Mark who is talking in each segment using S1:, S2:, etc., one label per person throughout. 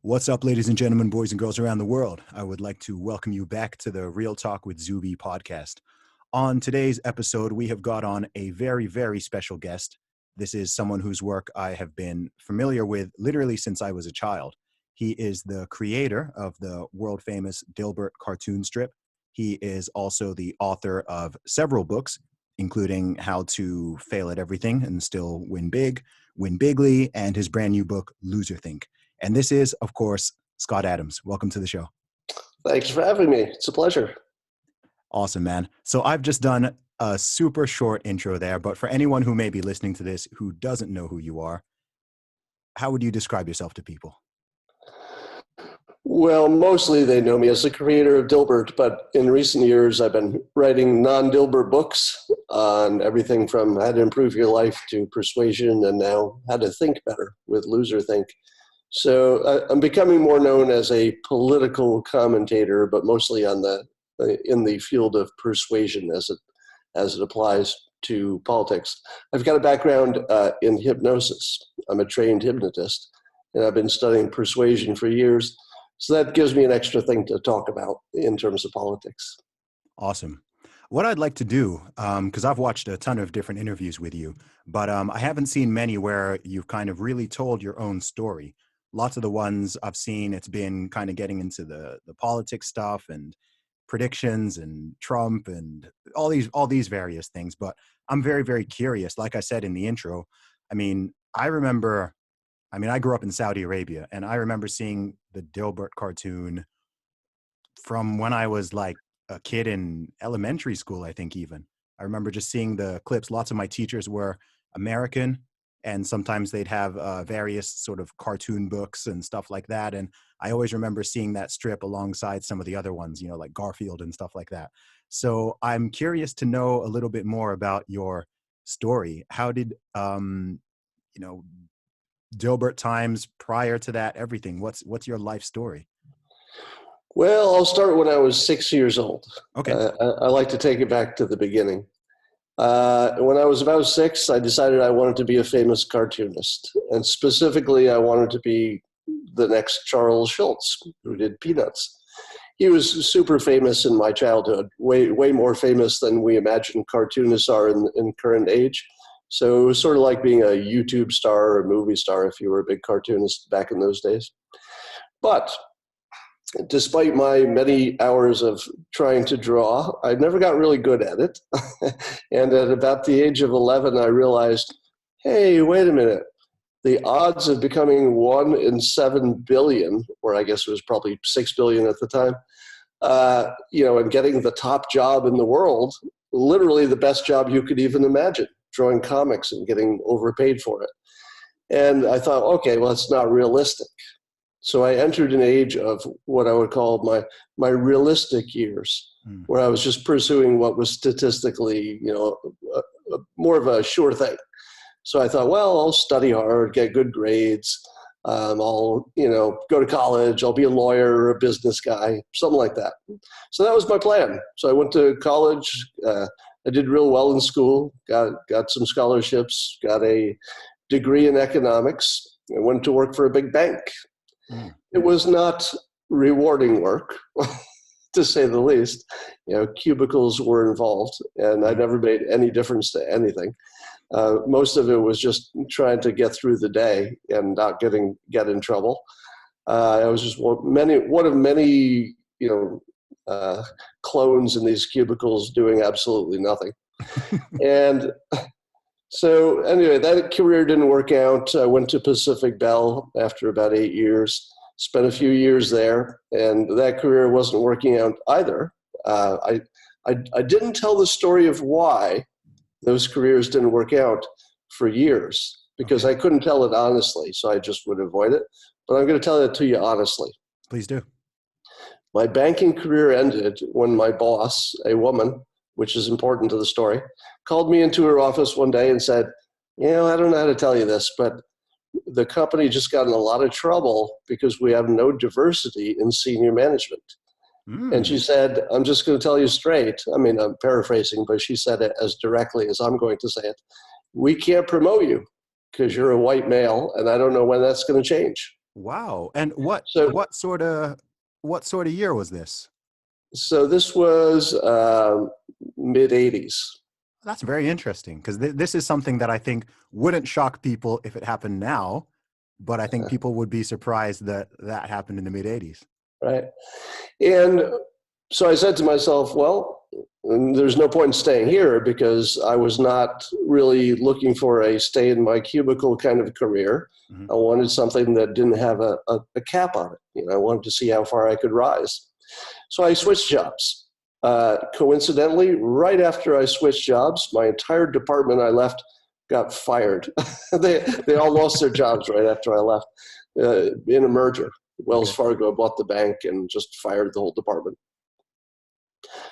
S1: What's up, ladies and gentlemen, boys and girls around the world? I would like to welcome you back to the Real Talk with Zuby podcast. On today's episode, we have got on a very, very special guest. This is someone whose work I have been familiar with literally since I was a child. He is the creator of the world-famous Dilbert cartoon strip. He is also the author of several books, including How to Fail at Everything and Still Win Big, Win Bigly, and his brand new book, Loserthink. And this is, of course, Scott Adams. Welcome to the show.
S2: Thanks for having me. It's a pleasure.
S1: Awesome, man. So I've just done a super short intro there, but for anyone who may be listening to this who doesn't know who you are, how would you describe yourself to people?
S2: Well, mostly they know me as the creator of Dilbert, but in recent years I've been writing non-Dilbert books on everything from how to improve your life to persuasion and now how to think better with Loserthink. So I'm becoming more known as a political commentator, but mostly in the field of persuasion as it applies to politics. I've got a background in hypnosis. I'm a trained hypnotist, and I've been studying persuasion for years. So that gives me an extra thing to talk about in terms of politics.
S1: Awesome. What I'd like to do, because I've watched a ton of different interviews with you, but I haven't seen many where you've kind of really told your own story. Lots of the ones I've seen, it's been kind of getting into the politics stuff and predictions and Trump and all these various things. But I'm very, very curious. Like I said in the intro, I grew up in Saudi Arabia, and I remember seeing the Dilbert cartoon from when I was like a kid in elementary school, I think even. I remember just seeing the clips. Lots of my teachers were American, and sometimes they'd have various sort of cartoon books and stuff like that. And I always remember seeing that strip alongside some of the other ones, like Garfield and stuff like that. So I'm curious to know a little bit more about your story. How did, Dilbert times prior to that, everything? What's your life story?
S2: Well, I'll start when I was 6 years old.
S1: Okay.
S2: I like to take it back to the beginning. When I was about 6, I decided I wanted to be a famous cartoonist. And specifically, I wanted to be the next Charles Schulz, who did Peanuts. He was super famous in my childhood, way more famous than we imagine cartoonists are in current age. So it was sort of like being a YouTube star or a movie star if you were a big cartoonist back in those days. But despite my many hours of trying to draw, I never got really good at it. And at about the age of 11, I realized, hey, wait a minute. The odds of becoming 1 in 7 billion, or I guess it was probably 6 billion at the time, and getting the top job in the world, literally the best job you could even imagine, drawing comics and getting overpaid for it. And I thought, okay, well, it's not realistic. So I entered an age of what I would call my realistic years, where I was just pursuing what was statistically, more of a sure thing. So I thought, well, I'll study hard, get good grades. I'll, go to college. I'll be a lawyer or a business guy, something like that. So that was my plan. So I went to college. I did real well in school, got some scholarships, got a degree in economics. I went to work for a big bank. It was not rewarding work, to say the least. Cubicles were involved, and I never made any difference to anything. Most of it was just trying to get through the day and not get in trouble. I was just one of many, clones in these cubicles doing absolutely nothing. And so anyway, that career didn't work out. I went to Pacific Bell after about 8 years, spent a few years there, and that career wasn't working out either. I didn't tell the story of why those careers didn't work out for years because I couldn't tell it honestly, so I just would avoid it. But I'm going to tell it to you honestly.
S1: Please do.
S2: My banking career ended when my boss, a woman, which is important to the story, called me into her office one day and said, I don't know how to tell you this, but the company just got in a lot of trouble because we have no diversity in senior management. And she said, I'm just going to tell you straight. I'm paraphrasing, but she said it as directly as I'm going to say it. We can't promote you because you're a white male, and I don't know when that's going to change.
S1: Wow. And
S2: So,
S1: what sort of year was this?
S2: so this was mid 80s.
S1: That's very interesting because this is something that I think wouldn't shock people if it happened now, but I think people would be surprised that that happened in the mid 80s.
S2: Right? And so I said to myself, well, there's no point in staying here because I was not really looking for a stay in my cubicle kind of career.
S1: Hmm.
S2: I wanted something that didn't have a cap on it. You know, I wanted to see how far I could rise. So I switched jobs. Coincidentally, right after I switched jobs, my entire department I left got fired. they all lost their jobs right after I left in a merger. Wells
S1: Okay.
S2: Fargo bought the bank and just fired the whole department.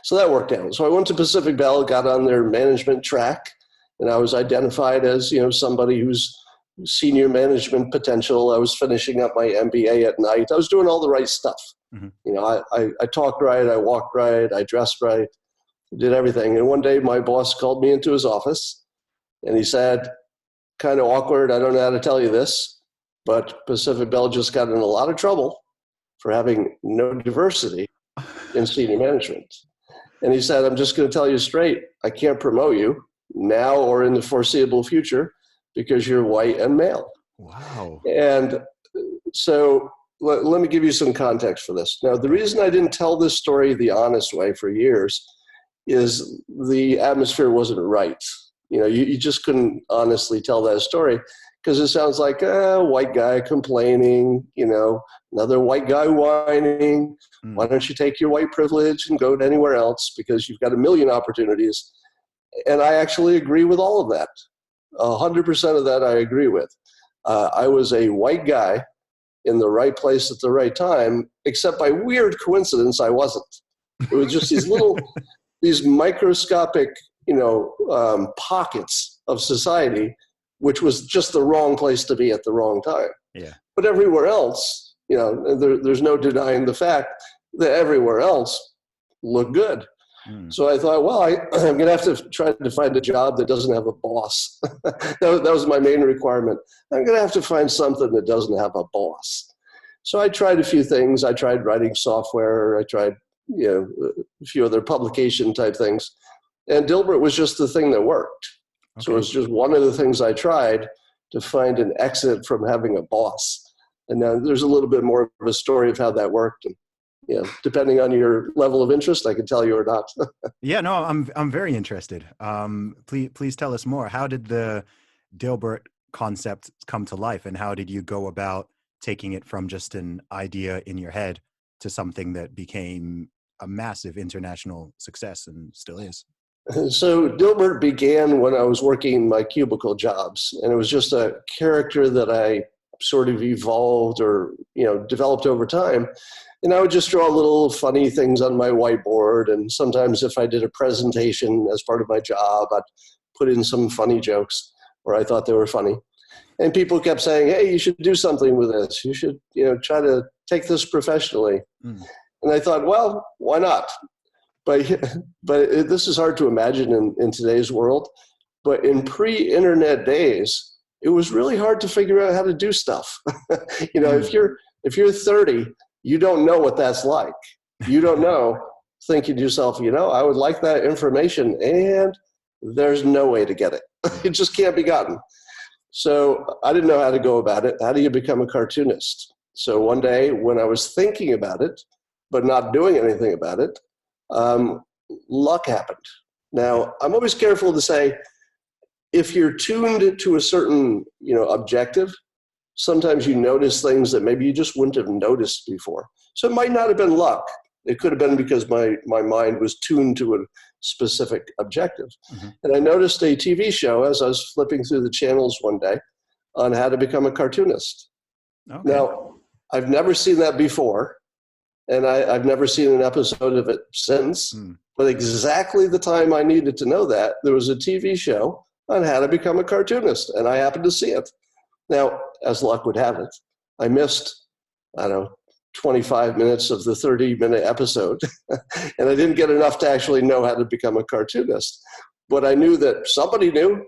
S2: So that worked out. So I went to Pacific Bell, got on their management track, and I was identified as, you know, somebody who's senior management potential. I was finishing up my MBA at night. I was doing all the right stuff.
S1: Hmm.
S2: You know, I talked right, I walked right, I dressed right, did everything. And one day my boss called me into his office and he said, kind of awkward, I don't know how to tell you this, but Pacific Bell just got in a lot of trouble for having no diversity in senior management. And he said, I'm just going to tell you straight, I can't promote you now or in the foreseeable future because you're white and male.
S1: Wow.
S2: And so let me give you some context for this. Now, the reason I didn't tell this story the honest way for years is the atmosphere wasn't right. You know, you just couldn't honestly tell that story because it sounds like a white guy complaining, you know, another white guy whining. Why don't you take your white privilege and go to anywhere else because you've got a million opportunities? And I actually agree with all of that. 100% of that I agree with. I was a white guy in the right place at the right time, except by weird coincidence, I wasn't. It was just these microscopic, you know, pockets of society, which was just the wrong place to be at the wrong time.
S1: Yeah.
S2: But everywhere else, you know, there's no denying the fact that everywhere else looked good. So I thought, well, I'm going to have to try to find a job that doesn't have a boss. that was my main requirement. I'm going to have to find something that doesn't have a boss. So I tried a few things. I tried writing software. I tried, you know, a few other publication type things. And Dilbert was just the thing that worked. Okay. So it was just one of the things I tried to find an exit from having a boss. And now there's a little bit more of a story of how that worked. And, you know, depending on your level of interest, I can tell you or not.
S1: Yeah, no, I'm very interested. Please tell us more. How did the Dilbert concept come to life, and how did you go about taking it from just an idea in your head to something that became a massive international success and still is?
S2: So Dilbert began when I was working my cubicle jobs, and it was just a character that I sort of evolved or, you know, developed over time. And I would just draw little funny things on my whiteboard. And sometimes if I did a presentation as part of my job, I'd put in some funny jokes where I thought they were funny. And people kept saying, hey, you should do something with this. You should, you know, try to take this professionally. And I thought, well, why not? But this is hard to imagine in today's world. But in pre-internet days, it was really hard to figure out how to do stuff. You know, if you're 30, you don't know what that's like. You don't know, thinking to yourself, you know, I would like that information, and there's no way to get it. It just can't be gotten. So I didn't know how to go about it. How do you become a cartoonist? So one day when I was thinking about it, but not doing anything about it, luck happened. Now, I'm always careful to say, if you're tuned to a certain, you know, objective, sometimes you notice things that maybe you just wouldn't have noticed before. So it might not have been luck. It could have been because my mind was tuned to a specific objective. And I noticed a TV show as I was flipping through the channels one day on how to become a cartoonist. Okay. Now, I've never seen that before, and I've never seen an episode of it since. But exactly the time I needed to know that, there was a TV show on how to become a cartoonist, and I happened to see it. Now, as luck would have it, I missed, I don't know, 25 minutes of the 30-minute episode, and I didn't get enough to actually know how to become a cartoonist. But I knew that somebody knew.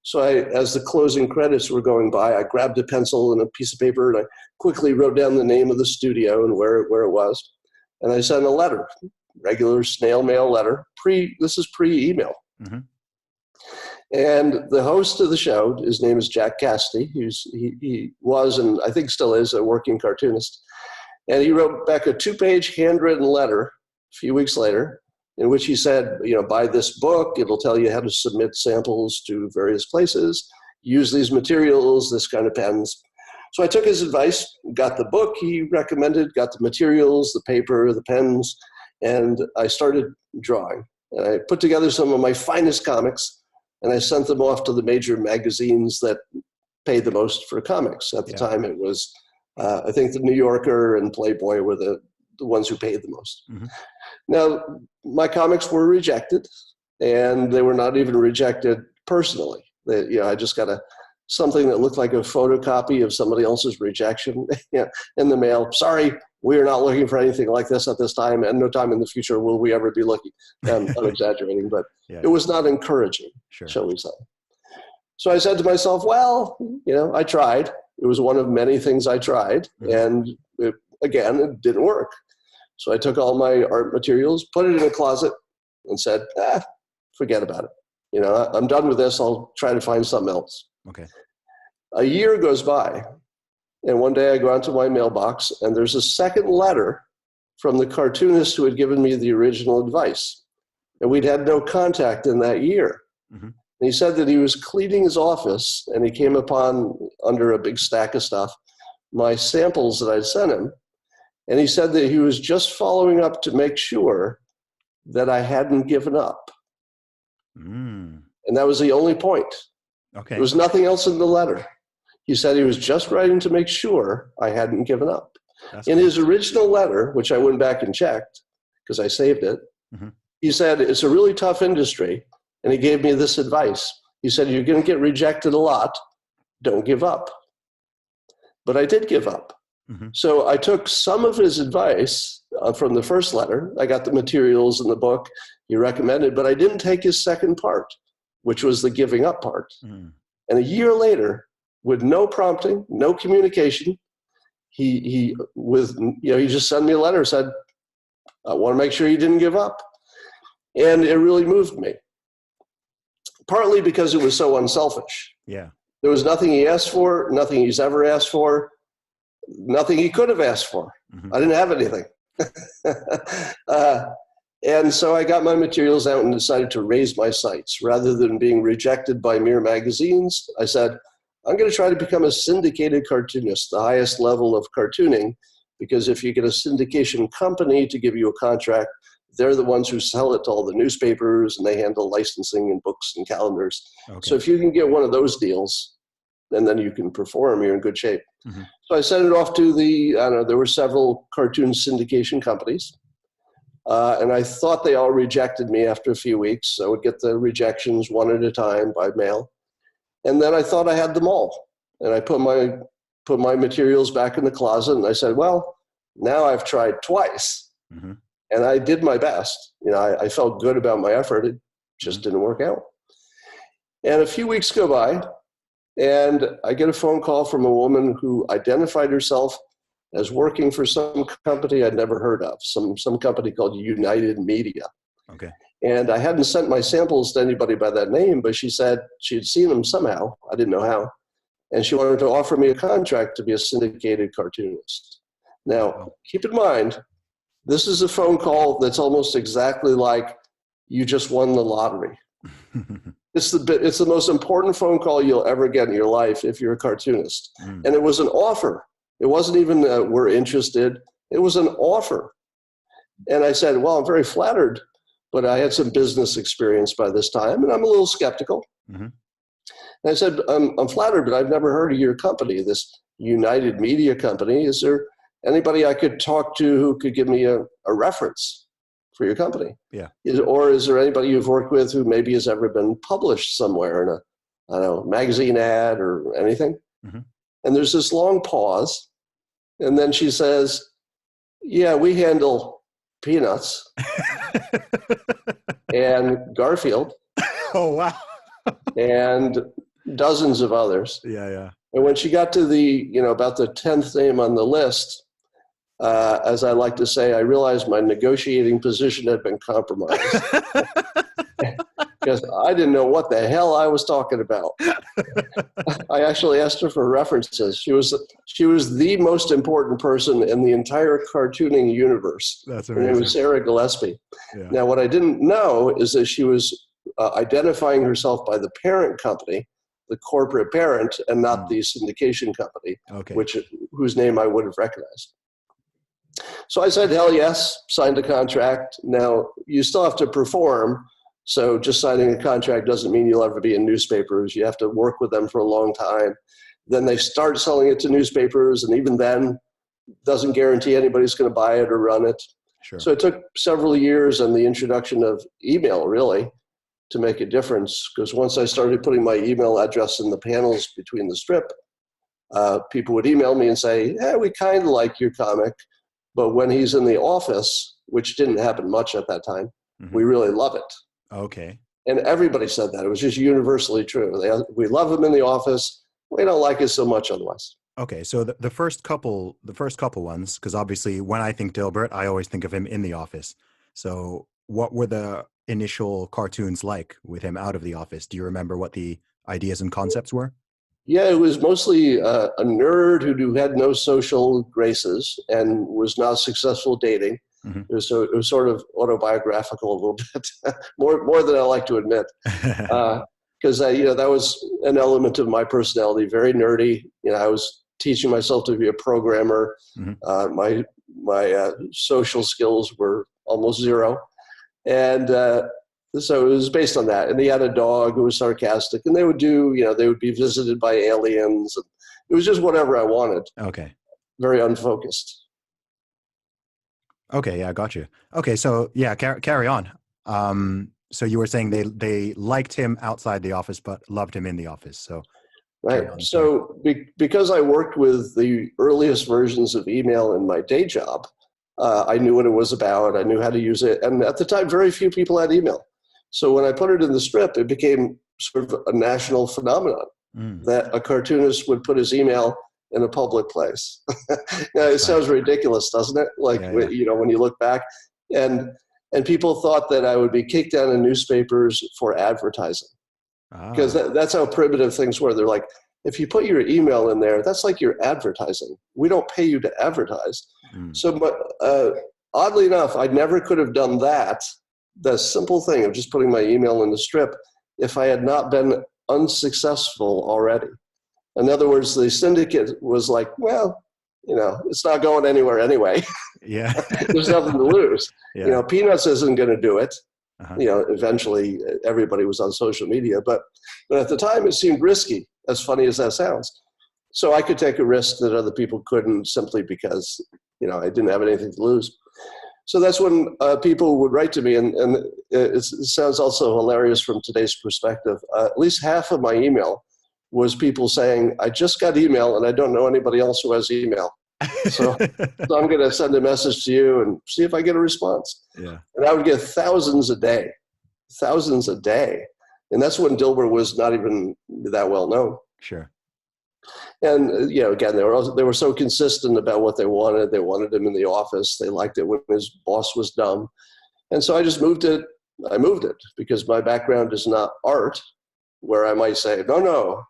S2: So as the closing credits were going by, I grabbed a pencil and a piece of paper and I quickly wrote down the name of the studio and where it was. And I sent a letter, regular snail mail letter. This is pre-email.
S1: Mm-hmm.
S2: And the host of the show, his name is Jack Cassidy. He was, and I think still is, a working cartoonist. And he wrote back a 2-page handwritten letter a few weeks later, in which he said, buy this book. It'll tell you how to submit samples to various places, use these materials, this kind of pens. So I took his advice, got the book he recommended, got the materials, the paper, the pens, and I started drawing. And I put together some of my finest comics, and I sent them off to the major magazines that paid the most for comics. At the time, it was, I think, the New Yorker and Playboy were the ones who paid the most. Mm-hmm. Now, my comics were rejected, and they were not even rejected personally. I just got something that looked like a photocopy of somebody else's rejection in the mail. Sorry, we are not looking for anything like this at this time, and no time in the future will we ever be looking. I'm exaggerating, but it was not encouraging, shall we say. So I said to myself, well, I tried. It was one of many things I tried, and it didn't work. So I took all my art materials, put it in a closet, and said, forget about it. I'm done with this. I'll try to find something else.
S1: Okay.
S2: A year goes by, and one day I go out to my mailbox, and there's a second letter from the cartoonist who had given me the original advice. And we'd had no contact in that year. Mm-hmm. And he said that he was cleaning his office, and he came upon, under a big stack of stuff, my samples that I'd sent him. And he said that he was just following up to make sure that I hadn't given up. Mm. And that was the only point.
S1: Okay.
S2: There was nothing else in the letter. He said he was just writing to make sure I hadn't given up. In his original letter, which I went back and checked because I saved it, he said, it's a really tough industry. And he gave me this advice. He said, you're going to get rejected a lot. Don't give up. But I did give up. Mm-hmm. So I took some of his advice from the first letter. I got the materials in the book he recommended, but I didn't take his second part, which was the giving up part. Mm. And a year later, with no prompting, no communication, he just sent me a letter, said, I want to make sure you didn't give up. And it really moved me. Partly because it was so unselfish. Yeah. There was nothing he asked for, nothing he's ever asked for, nothing he could have asked for. Mm-hmm. I didn't have anything. And so I got my materials out and decided to raise my sights. Rather than being rejected by mere magazines, I said, I'm going to try to become a syndicated cartoonist, the highest level of cartooning, because if you get a syndication company to give you a contract, they're the ones who sell it to all the newspapers, and they handle licensing and books and calendars. Okay. So if you can get one of those deals, and then you can perform, you're in good shape. Mm-hmm. So I sent it off to there were several cartoon syndication companies. And I thought they all rejected me after a few weeks. So I would get the rejections one at a time by mail. And then I thought I had them all. And I put my materials back in the closet, and I said, well, now I've tried twice. Mm-hmm. And I did my best. I felt good about my effort. It just didn't work out. And a few weeks go by, and I get a phone call from a woman who identified herself as working for some company I'd never heard of, some company called United Media. Okay. And I hadn't sent my samples to anybody by that name, but she said she'd seen them somehow. I didn't know how. And she wanted to offer me a contract to be a syndicated cartoonist. Now, keep in mind, this is a phone call that's almost exactly like you just won the lottery. It's the most important phone call you'll ever get in your life if you're a cartoonist. Mm. And it was an offer. It wasn't even we're interested. It was an offer. And I said, well, I'm very flattered, but I had some business experience by this time, and I'm a little skeptical. Mm-hmm. And I said, I'm flattered, but I've never heard of your company, this United Media company. Is there anybody I could talk to who could give me a reference for your company? Yeah. Is there anybody you've worked with who maybe has ever been published somewhere in a magazine ad or anything? Mm-hmm. And there's this long pause. And then she says, yeah, we handle Peanuts and Garfield.
S1: Oh, wow.
S2: And dozens of others.
S1: Yeah, yeah.
S2: And when she got to about the 10th name on the list, as I like to say, I realized my negotiating position had been compromised. Because I didn't know what the hell I was talking about. I actually asked her for references. She was the most important person in the entire cartooning universe.
S1: That's
S2: Her name was
S1: amazing.
S2: Sarah Gillespie.
S1: Yeah.
S2: Now, what I didn't know is that she was identifying herself by the parent company, the corporate parent, and not the syndication company,
S1: Okay.
S2: whose name I would have recognized. So I said, hell yes, signed a contract. Now, you still have to perform. So just signing a contract doesn't mean you'll ever be in newspapers. You have to work with them for a long time. Then they start selling it to newspapers, and even then, doesn't guarantee anybody's going to buy it or run it.
S1: Sure.
S2: So it took several years and the introduction of email, really, to make a difference. Because once I started putting my email address in the panels between the strip, people would email me and say, "Yeah, we kind of like your comic, but when he's in the office," which didn't happen much at that time, "we really love it."
S1: Okay.
S2: And everybody said that. It was just universally true. We love him in the office. We don't like it so much otherwise.
S1: Okay. So the first couple ones, because obviously when I think Dilbert, I always think of him in the office. So what were the initial cartoons like with him out of the office? Do you remember what the ideas and concepts were?
S2: Yeah, it was mostly a nerd who had no social graces and was not successful dating. It was sort of autobiographical a little bit, more than I like to admit, because that was an element of my personality. Very nerdy. I was teaching myself to be a programmer. My social skills were almost zero, and so it was based on that. And he had a dog who was sarcastic, and they would be visited by aliens. And it was just whatever I wanted.
S1: Okay.
S2: Very unfocused.
S1: Okay, yeah, I got you. Okay, so yeah, carry on. So you were saying they liked him outside the office, but loved him in the office. So
S2: right. So because I worked with the earliest versions of email in my day job, I knew what it was about. I knew how to use it, and at the time, very few people had email. So when I put it in the strip, it became sort of a national phenomenon that a cartoonist would put his email in a public place. Now, it sounds ridiculous, doesn't it? Like, when you look back, and people thought that I would be kicked out of newspapers for advertising, because that's how primitive things were. They're like, if you put your email in there, that's like you're advertising. We don't pay you to advertise. So, but oddly enough, I never could have done that, the simple thing of just putting my email in the strip, if I had not been unsuccessful already. In other words, the syndicate was like, well, it's not going anywhere anyway.
S1: Yeah.
S2: There's nothing to lose.
S1: Yeah.
S2: Peanuts isn't going to do it. Eventually everybody was on social media, but at the time it seemed risky, as funny as that sounds. So I could take a risk that other people couldn't, simply because, I didn't have anything to lose. So that's when people would write to me, and it sounds also hilarious from today's perspective. At least half of my email was people saying, I just got email and I don't know anybody else who has email. So I'm going to send a message to you and see if I get a response.
S1: Yeah. And
S2: I would get thousands a day. And that's when Dilbert was not even that well known.
S1: Sure.
S2: And, again, they were so consistent about what they wanted. They wanted him in the office. They liked it when his boss was dumb. And so I just moved it. I moved it because my background is not art, where I might say, no,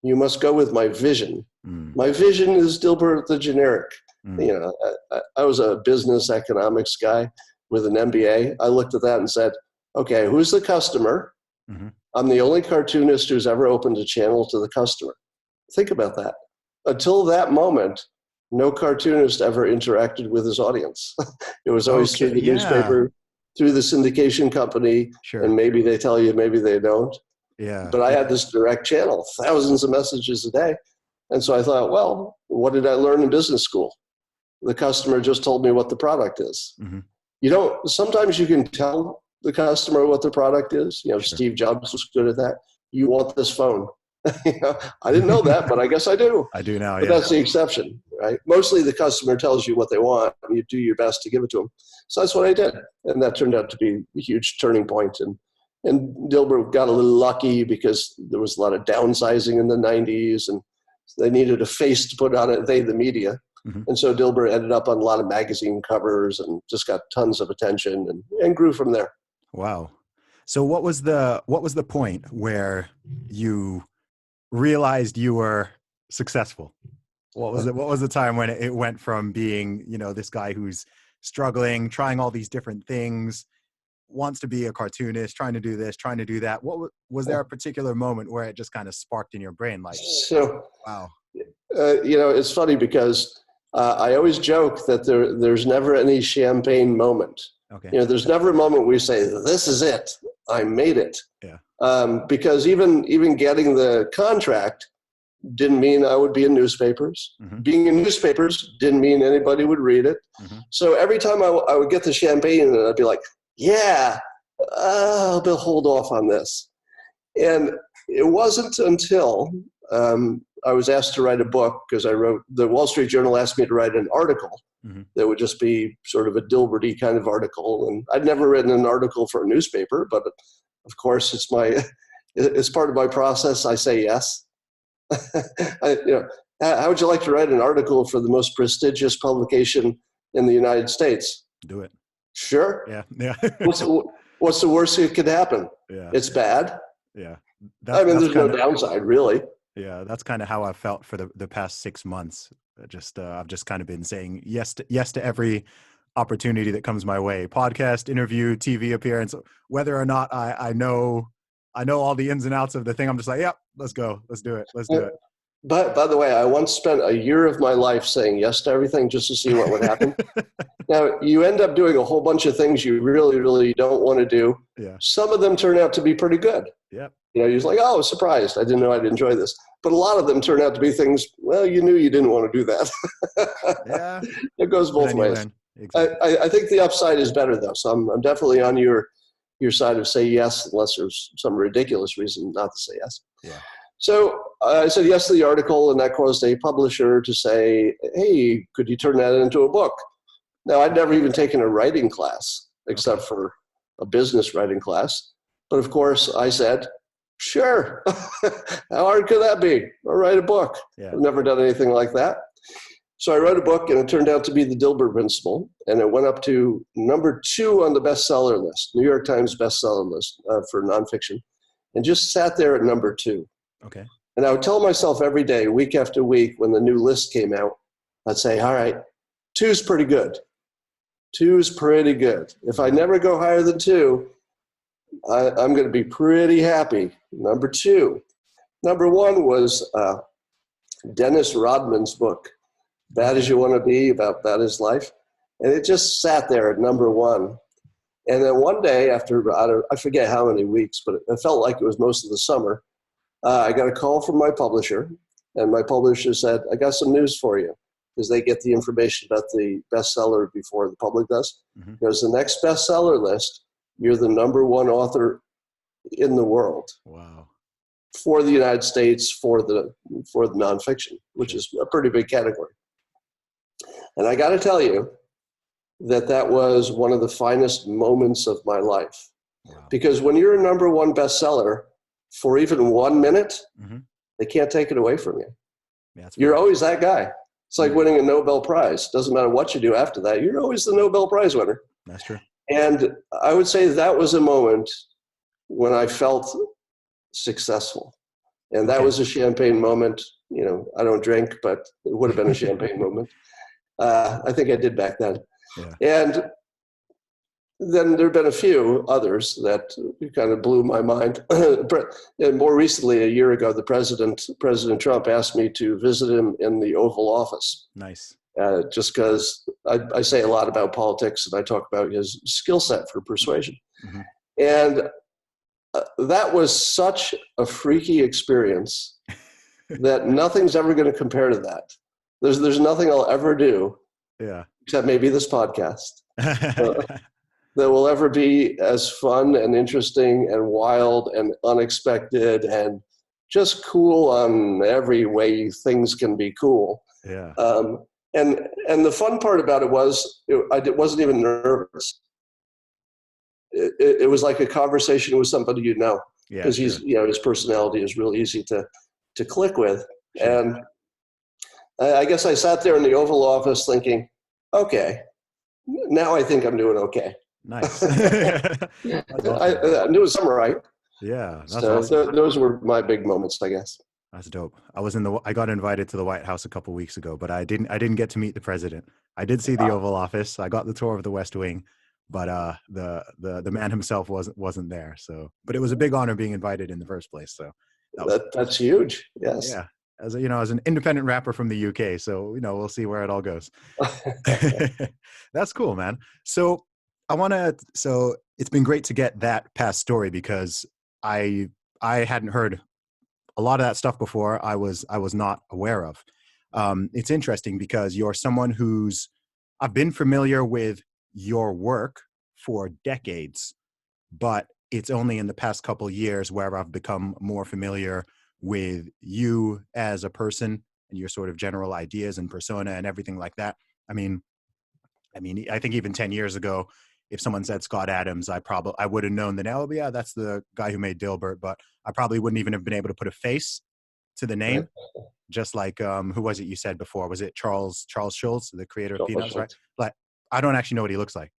S2: you must go with my vision. My vision is Dilbert the generic. I was a business economics guy with an MBA. I looked at that and said, okay, who's the customer? I'm the only cartoonist who's ever opened a channel to the customer. Think about that. Until that moment, no cartoonist ever interacted with his audience. It was always through the newspaper, through the syndication company, and maybe they tell you, maybe they don't.
S1: Yeah.
S2: But I had this direct channel, thousands of messages a day. And so I thought, well, what did I learn in business school? The customer just told me what the product is. Sometimes you can tell the customer what the product is. Steve Jobs was good at that. You want this phone. I didn't know that, but I guess I do.
S1: I do now.
S2: But that's the exception, right? Mostly the customer tells you what they want, and you do your best to give it to them. So that's what I did. And that turned out to be a huge turning point And Dilbert got a little lucky because there was a lot of downsizing in the 90s, and they needed a face to put on it, they, the media.
S1: Mm-hmm.
S2: And so Dilbert ended up on a lot of magazine covers and just got tons of attention and grew from there.
S1: Wow. So what was the point where you realized you were successful? What was the time when it went from being, this guy who's struggling, trying all these different things, wants to be a cartoonist, trying to do this, trying to do that? What was there a particular moment where it just kind of sparked in your brain, like,
S2: so,
S1: wow?
S2: It's funny because I always joke that there's never any champagne moment.
S1: Okay.
S2: There's never a moment where you say, this is it, I made it.
S1: Yeah.
S2: Because even getting the contract didn't mean I would be in newspapers.
S1: Mm-hmm.
S2: Being in newspapers didn't mean anybody would read it.
S1: Mm-hmm.
S2: So every time I would get the champagne, I'd be like, yeah, I'll hold off on this. And it wasn't until I was asked to write a book, because the Wall Street Journal asked me to write an article
S1: Mm-hmm.
S2: that would just be sort of a Dilbert-y kind of article. And I'd never written an article for a newspaper, but of course it's part of my process. I say yes. How would you like to write an article for the most prestigious publication in the United States?
S1: Do it.
S2: Sure.
S1: Yeah.
S2: What's the worst that could happen?
S1: Yeah.
S2: It's bad.
S1: Yeah.
S2: There's no downside, really.
S1: Yeah, that's kind of how I felt for the past 6 months. I've just kind of been saying yes to every opportunity that comes my way. Podcast, interview, TV appearance, whether or not I know all the ins and outs of the thing. I'm just like, yep, let's go. Let's do it. Let's do it.
S2: But by the way, I once spent a year of my life saying yes to everything just to see what would happen. Now, you end up doing a whole bunch of things you really, really don't want to do.
S1: Yeah.
S2: Some of them turn out to be pretty good.
S1: Yeah.
S2: You're just like, oh, surprised. I didn't know I'd enjoy this. But a lot of them turn out to be things, well, you knew you didn't want to do that.
S1: Yeah.
S2: It goes both ways.
S1: Exactly.
S2: I think the upside is better, though. So I'm definitely on your side of say yes, unless there's some ridiculous reason not to say yes.
S1: Yeah.
S2: So I said yes to the article, and that caused a publisher to say, hey, could you turn that into a book? Now, I'd never even taken a writing class, except for a business writing class. But of course, I said, sure. How hard could that be? I'll write a book.
S1: Yeah.
S2: I've never done anything like that. So I wrote a book, and it turned out to be The Dilbert Principle, and it went up to number 2 on the bestseller list, New York Times bestseller list for nonfiction, and just sat there at number 2.
S1: Okay.
S2: And I would tell myself every day, week after week, when the new list came out, I'd say, all right, 2's pretty good. 2's pretty good. If I never go higher than 2, I'm going to be pretty happy. Number 2. Number 1 was Dennis Rodman's book, Bad as You Want to Be, about Bad as Life. And it just sat there at number 1. And then one day after, I forget how many weeks, but it felt like it was most of the summer, I got a call from my publisher, and my publisher said, I got some news for you, because they get the information about the bestseller before the public does.
S1: Mm-hmm.
S2: Because the next bestseller list, you're the number 1 author in the world.
S1: Wow.
S2: For the United States, for the nonfiction, which is a pretty big category. And I got to tell you that was one of the finest moments of my life.
S1: Wow.
S2: Because when you're a number 1 bestseller for even 1 minute,
S1: Mm-hmm.
S2: they can't take it away from you.
S1: Yeah,
S2: you're always that guy. It's like winning a Nobel Prize. Doesn't matter what you do after that. You're always the Nobel Prize winner.
S1: That's true.
S2: And I would say that was a moment when I felt successful. And that was a champagne moment. I don't drink, but it would have been a champagne moment. I think I did back then.
S1: Yeah.
S2: And then there have been a few others that kind of blew my mind. And more recently, a year ago, President Trump asked me to visit him in the Oval Office.
S1: Nice.
S2: Just because I say a lot about politics, and I talk about his skill set for persuasion.
S1: Mm-hmm.
S2: And that was such a freaky experience that nothing's ever going to compare to that. There's nothing I'll ever do, except maybe this podcast, that will ever be as fun and interesting and wild and unexpected and just cool on every way things can be cool.
S1: Yeah.
S2: And the fun part about it was I wasn't even nervous. it was like a conversation with somebody you know,
S1: Yeah,
S2: because
S1: sure.
S2: his personality is real easy to click with.
S1: Sure.
S2: And I guess I sat there in the Oval Office thinking, okay, now I think I'm doing okay.
S1: Nice. That's awesome, man.
S2: I'm doing something right.
S1: Yeah, that's
S2: So
S1: awesome.
S2: those were my big moments, I guess.
S1: That's dope. I got invited to the White House a couple weeks ago, but I didn't get to meet the president. I did see the
S2: Wow.
S1: Oval Office. I got the tour of the West Wing, but the man himself wasn't there. So, but it was a big honor being invited in the first place. So that was
S2: That's huge. Yes.
S1: yeah. As as an independent rapper from the UK, so we'll see where it all goes. That's cool, man. So so it's been great to get that past story because I hadn't heard a lot of that stuff before. I was not aware of. It's interesting because you're someone I've been familiar with your work for decades, but it's only in the past couple years where I've become more familiar with you as a person and your sort of general ideas and persona and everything like that. I mean, I think even 10 years ago, if someone said Scott Adams, I would have known that, oh yeah, that's the guy who made Dilbert, but I probably wouldn't even have been able to put a face to the
S2: Right.
S1: name. Just like who was it you said before? Was it Charles Schultz, the creator of Peanuts, right? Like I don't actually know what he looks like.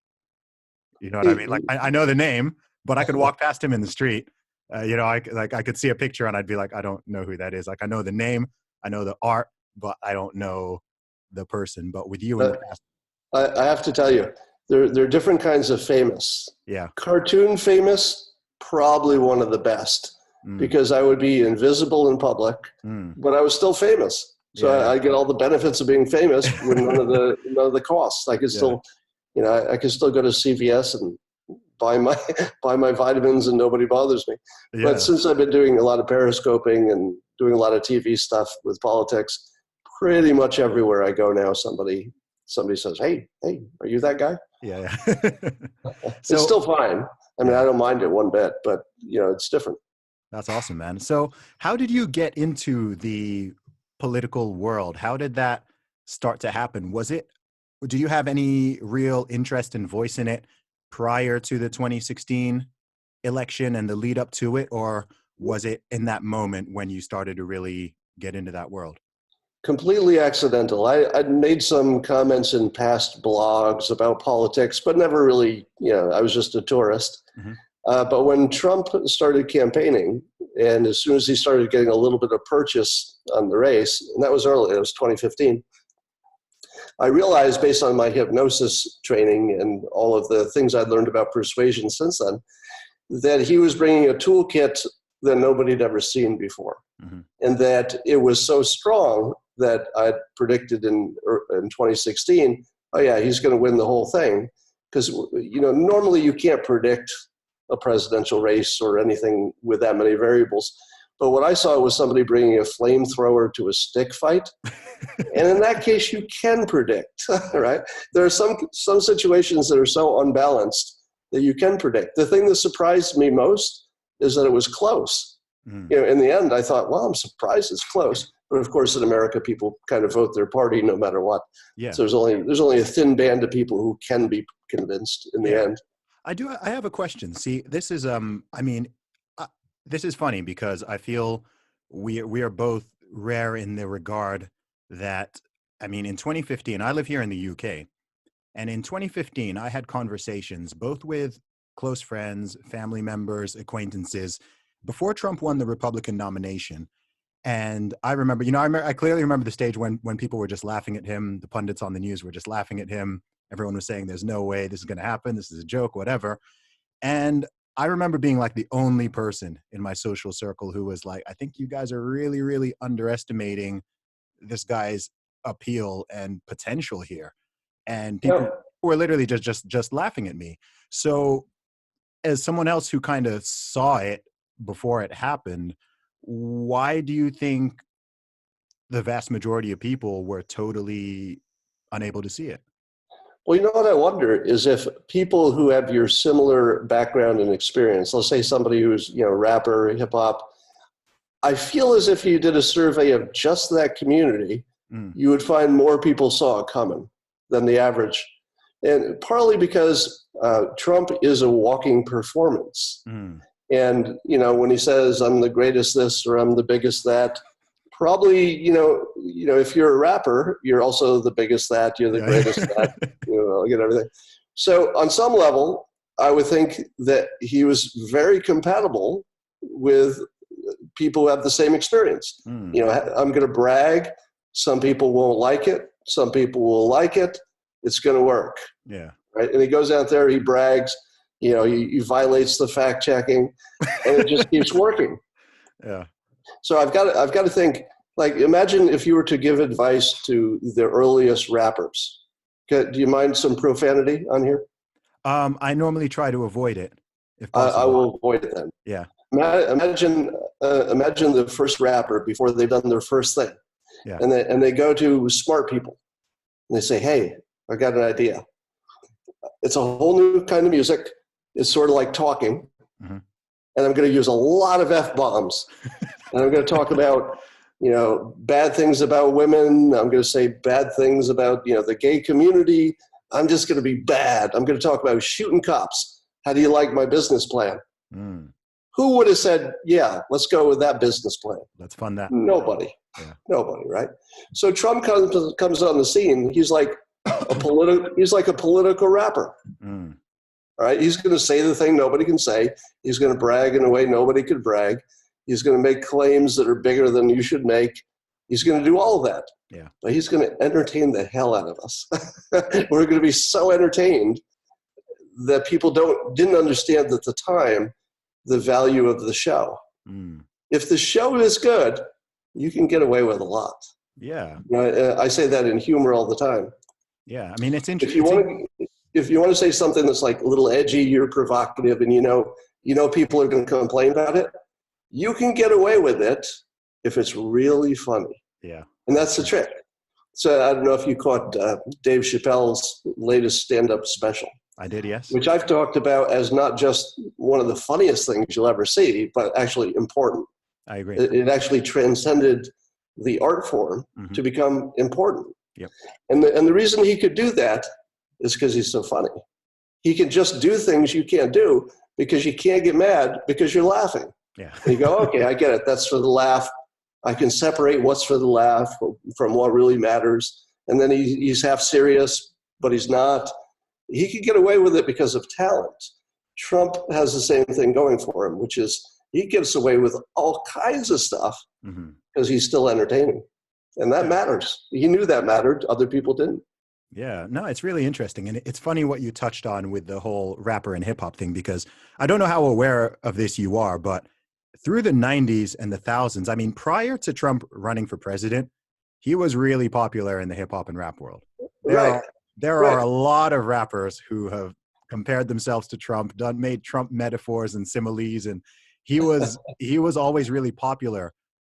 S1: You know what I mean? Like I know the name, but I could walk past him in the street. I could see a picture and I'd be like, I don't know who that is. Like I know the name, I know the art, but I don't know the person. But with you in the
S2: But
S1: past,
S2: I have to tell you, there are different kinds of famous.
S1: yeah.
S2: Cartoon famous, probably one of the best,
S1: Mm,
S2: because I would be invisible in public,
S1: mm,
S2: but I was still famous. So
S1: yeah,
S2: I get all the benefits of being famous with
S1: yeah.
S2: none of the costs. I could
S1: Yeah,
S2: still, I could still go to CVS and buy my buy my vitamins and nobody bothers me. But
S1: yeah.
S2: since I've been doing a lot of periscoping and doing a lot of TV stuff with politics, pretty much everywhere I go now, somebody says, hey, are you that guy?
S1: Yeah, yeah.
S2: It's
S1: So
S2: still fine. I mean, I
S1: yeah,
S2: don't mind it one bit, but it's different.
S1: that's awesome, man. So how did you get into the political world? How did that start to happen? Do you have any real interest and voice in it prior to the 2016 election and the lead up to it? Or was it in that moment when you started to really get into that world?
S2: Completely accidental. I'd made some comments in past blogs about politics, but never really, I was just a tourist.
S1: Hmm.
S2: But when Trump started campaigning, and as soon as he started getting a little bit of purchase on the race, and that was early, it was 2015, I realized based on my hypnosis training and all of the things I'd learned about persuasion since then, that he was bringing a toolkit that nobody had ever seen before.
S1: Hmm.
S2: And that it was so strong that I predicted in 2016, oh yeah, he's going to win the whole thing. Because, normally you can't predict a presidential race or anything with that many variables. But what I saw was somebody bringing a flamethrower to a stick fight. And in that case, you can predict, right? There are some situations that are so unbalanced that you can predict. The thing that surprised me most is that it was close.
S1: Mm.
S2: In the end, I thought, well, I'm surprised it's close. But of course, in America, people kind of vote their party no matter what.
S1: Yeah.
S2: So there's only a thin band of people who can be convinced in the
S1: Yeah.
S2: end.
S1: I have a question. See, this is this is funny because I feel we are both rare in the regard that in 2015, I live here in the UK, and in 2015 I had conversations both with close friends, family members, acquaintances before Trump won the Republican nomination. And I remember, I clearly remember the stage when people were just laughing at him. The pundits on the news were just laughing at him. Everyone was saying, there's no way this is going to happen. This is a joke, whatever. And I remember being like the only person in my social circle who was like, I think you guys are really, really underestimating this guy's appeal and potential here. And people
S2: Yep.
S1: were literally just laughing at me. So as someone else who kind of saw it before it happened, why do you think the vast majority of people were totally unable to see it?
S2: Well, what I wonder is if people who have your similar background and experience, let's say somebody who's, rapper, hip hop, I feel as if you did a survey of just that community,
S1: Mm,
S2: you would find more people saw it coming than the average. And partly because Trump is a walking performance.
S1: Mm.
S2: And, when he says, I'm the greatest this or I'm the biggest that, probably, if you're a rapper, you're also the biggest that, you're the
S1: Yeah.
S2: greatest that, everything. So on some level, I would think that he was very compatible with people who have the same experience.
S1: Mm.
S2: I'm going to brag. Some people won't like it. Some people will like it. It's going to work.
S1: Yeah.
S2: Right. And he goes out there, he brags, he violates the fact checking, and it just keeps working.
S1: Yeah.
S2: So I've got to think, like, imagine if you were to give advice to the earliest rappers. Do you mind some profanity on here?
S1: I normally try to avoid it if
S2: I
S1: possible.
S2: will avoid it then.
S1: Yeah.
S2: Imagine the first rapper before they've done their first thing.
S1: Yeah.
S2: And they go to smart people and they say, hey, I got an idea. It's a whole new kind of music. It's sort of like talking.
S1: Mm-hmm.
S2: And I'm going to use a lot of F-bombs. And I'm going to talk about, bad things about women. I'm going to say bad things about, the gay community. I'm just going to be bad. I'm going to talk about shooting cops. How do you like my business plan?
S1: Mm.
S2: Who would have said, yeah, let's go with that business plan?
S1: Let's fund that.
S2: Nobody.
S1: Yeah.
S2: Nobody, right? So Trump comes on the scene. He's like a political rapper.
S1: Mm.
S2: All right. He's going to say the thing nobody can say. He's going to brag in a way nobody could brag. He's going to make claims that are bigger than you should make. He's going to do all of that.
S1: Yeah.
S2: But he's going to entertain the hell out of us. We're going to be so entertained that people didn't understand at the time the value of the show.
S1: Mm.
S2: If the show is good, you can get away with a lot.
S1: Yeah.
S2: I say that in humor all the time.
S1: Yeah. I mean, it's interesting.
S2: If you want to say something that's like a little edgy, you're provocative, and people are going to complain about it, you can get away with it if it's really funny.
S1: Yeah.
S2: And that's the trick. So I don't know if you caught Dave Chappelle's latest stand-up special.
S1: I did, yes.
S2: Which I've talked about as not just one of the funniest things you'll ever see, but actually important.
S1: I agree.
S2: It actually transcended the art form to become important.
S1: Yep.
S2: And the reason he could do that is because he's so funny. He can just do things you can't do because you can't get mad because you're laughing.
S1: Yeah.
S2: And you go, okay, I get it. That's for the laugh. I can separate what's for the laugh from what really matters. And then he's half serious, but he's not. He could get away with it because of talent. Trump has the same thing going for him, which is he gets away with all kinds of stuff because he's still entertaining. And that matters. He knew that mattered. Other people didn't.
S1: Yeah, no, it's really interesting. And it's funny what you touched on with the whole rapper and hip hop thing, because I don't know how aware of this you are, but through the 90s and the thousands, I mean, prior to Trump running for president, he was really popular in the hip hop and rap world. There are a lot of rappers who have compared themselves to Trump, made Trump metaphors and similes, and he was always really popular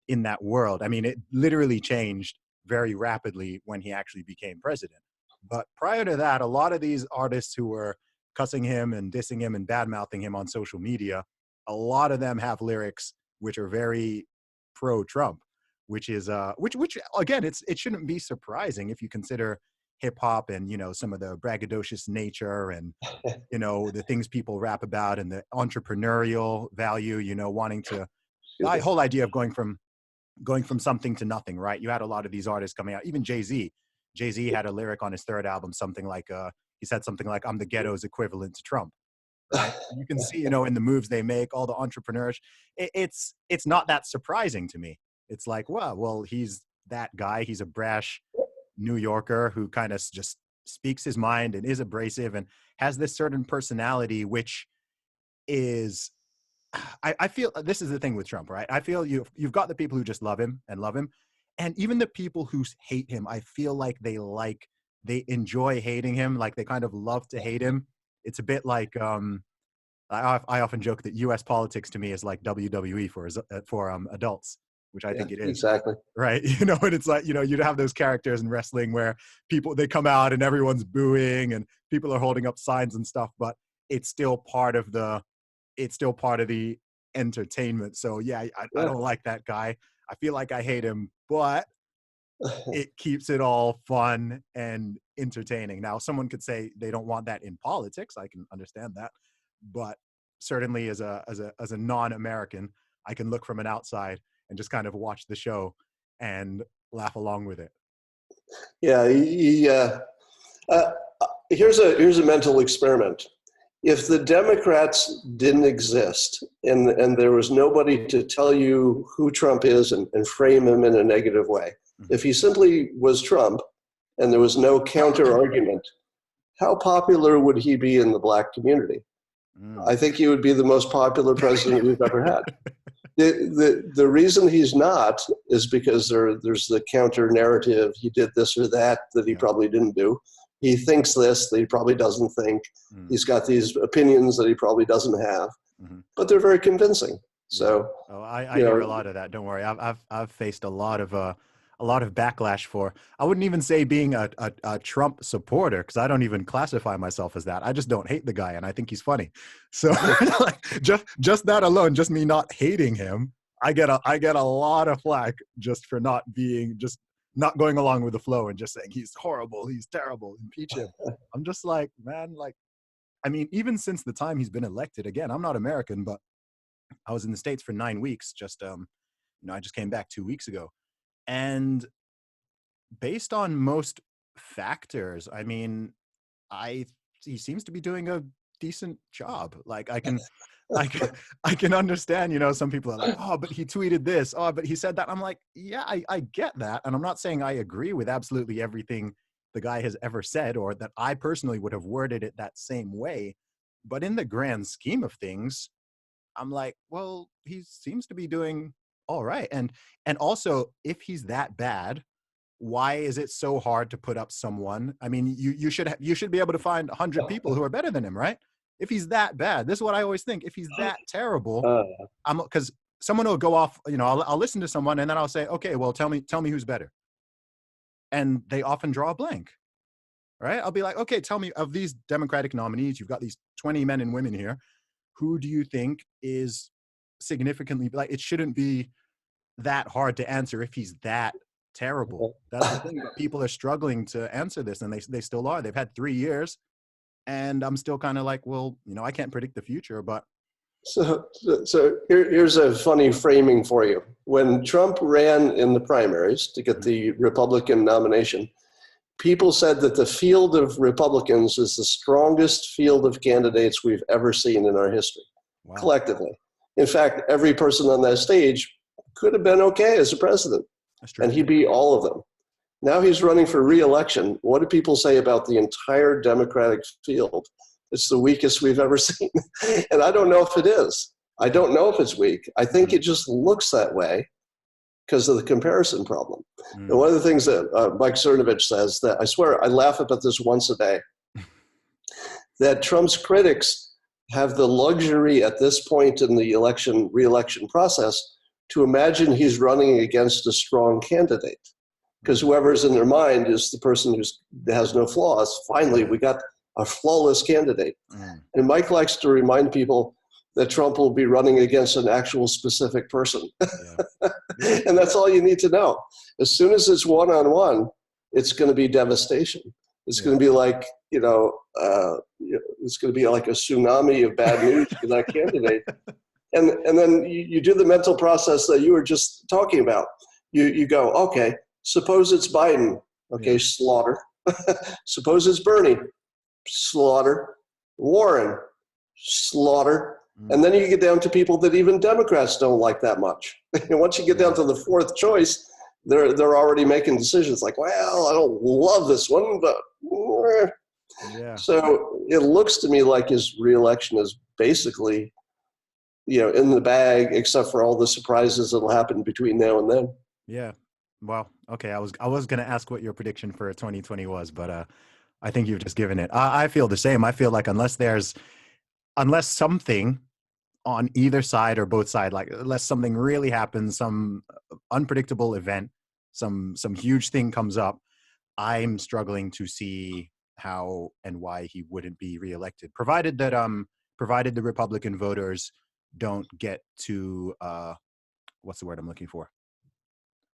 S1: in that world. I mean, it literally changed very rapidly when he actually became president. But prior to that, a lot of these artists who were cussing him and dissing him and bad-mouthing him on social media, a lot of them have lyrics which are very pro-Trump, which is which again, it shouldn't be surprising if you consider hip hop and, some of the braggadocious nature and, the things people rap about and the entrepreneurial value, wanting to, the whole idea of going from something to nothing, right? You had a lot of these artists coming out, even Jay-Z. Jay-Z had a lyric on his third album, something like, he said something like, I'm the ghetto's equivalent to Trump. Right? You can see, in the moves they make, all the entrepreneurs. It's not that surprising to me. It's like, well, he's that guy. He's a brash New Yorker who kind of just speaks his mind and is abrasive and has this certain personality, which is, I feel this is the thing with Trump, right? I feel you've got the people who just love him. And even the people who hate him, I feel like they enjoy hating him. Like they kind of love to hate him. It's a bit like, I often joke that US politics to me is like WWE for adults, which I think it is.
S2: Exactly.
S1: Right. And it's like, you'd have those characters in wrestling where they come out and everyone's booing and people are holding up signs and stuff, but it's still part of the entertainment. So yeah, I don't like that guy. I feel like I hate him, but it keeps it all fun and entertaining. Now, someone could say they don't want that in politics. I can understand that, but certainly as a non-American, I can look from an outside and just kind of watch the show and laugh along with it.
S2: Yeah, uh, here's a mental experiment. If the Democrats didn't exist and there was nobody to tell you who Trump is and frame him in a negative way, if he simply was Trump and there was no counter argument, how popular would he be in the Black community? I think he would be the most popular president we've ever had. The reason he's not is because there's the counter narrative. He did this or that he probably didn't do. He thinks this that he probably doesn't think. He's got these opinions that he probably doesn't have, but they're very convincing. So,
S1: I hear a lot of that. Don't worry. I've faced a lot of backlash for. I wouldn't even say being a Trump supporter, because I don't even classify myself as that. I just don't hate the guy, and I think he's funny. So like, just that alone, just me not hating him, I get a lot of flack just for not going along with the flow and just saying he's horrible, he's terrible, impeach him. I'm just like, man, like, I mean, even since the time he's been elected, again, I'm not American, but I was in the States for 9 weeks. I just came back 2 weeks ago. And based on most factors, I mean, he seems to be doing a decent job. Like I can understand, some people are like, oh, but he tweeted this. Oh, but he said that. I'm like, yeah, I get that. And I'm not saying I agree with absolutely everything the guy has ever said, or that I personally would have worded it that same way. But in the grand scheme of things, I'm like, well, he seems to be doing all right. And also, if he's that bad, why is it so hard to put up someone? I mean, you should be able to find 100 people who are better than him, right? If he's that bad, this is what I always think. If he's that terrible, because someone will go off. I'll listen to someone and then I'll say, okay, well, tell me who's better, and they often draw a blank, right? I'll be like, okay, tell me, of these Democratic nominees, you've got these 20 men and women here. Who do you think is significantly, like, it shouldn't be that hard to answer if he's that terrible. That's the thing. But people are struggling to answer this, and they still are. They've had 3 years, and I'm still kind of like, well, I can't predict the future, but.
S2: So here's a funny framing for you. When Trump ran in the primaries to get the Republican nomination, people said that the field of Republicans is the strongest field of candidates we've ever seen in our history, collectively. In fact, every person on that stage could have been okay as a president, and he beat all of them. Now he's running for re-election. What do people say about the entire Democratic field? It's the weakest we've ever seen. And I don't know if it is. I don't know if it's weak. I think it just looks that way because of the comparison problem. And one of the things that Mike Cernovich says, that I swear I laugh about this once a day, that Trump's critics have the luxury at this point in the re-election process to imagine he's running against a strong candidate. Because whoever's in their mind is the person who has no flaws. Finally, we got a flawless candidate. And Mike likes to remind people that Trump will be running against an actual specific person. And that's all you need to know. As soon as it's one-on-one, it's going to be devastation. It's going to be like, it's going to be like a tsunami of bad news for that candidate. And then you do the mental process that you were just talking about. You go, okay, suppose it's Biden. Okay, slaughter. Suppose it's Bernie. Slaughter. Warren. Slaughter. And then you get down to people that even Democrats don't like that much. And once you get down to the fourth choice, they're already making decisions like, well, I don't love this one, but. So it looks to me like his reelection is basically, in the bag, except for all the surprises that'll happen between now and then.
S1: Yeah. Well, okay. I was going to ask what your prediction for 2020 was, but I think you've just given it. I feel the same. I feel like unless something on either side or both sides, like unless something really happens, some unpredictable event, some huge thing comes up, I'm struggling to see how and why he wouldn't be reelected, provided the Republican voters don't get to what's the word I'm looking for?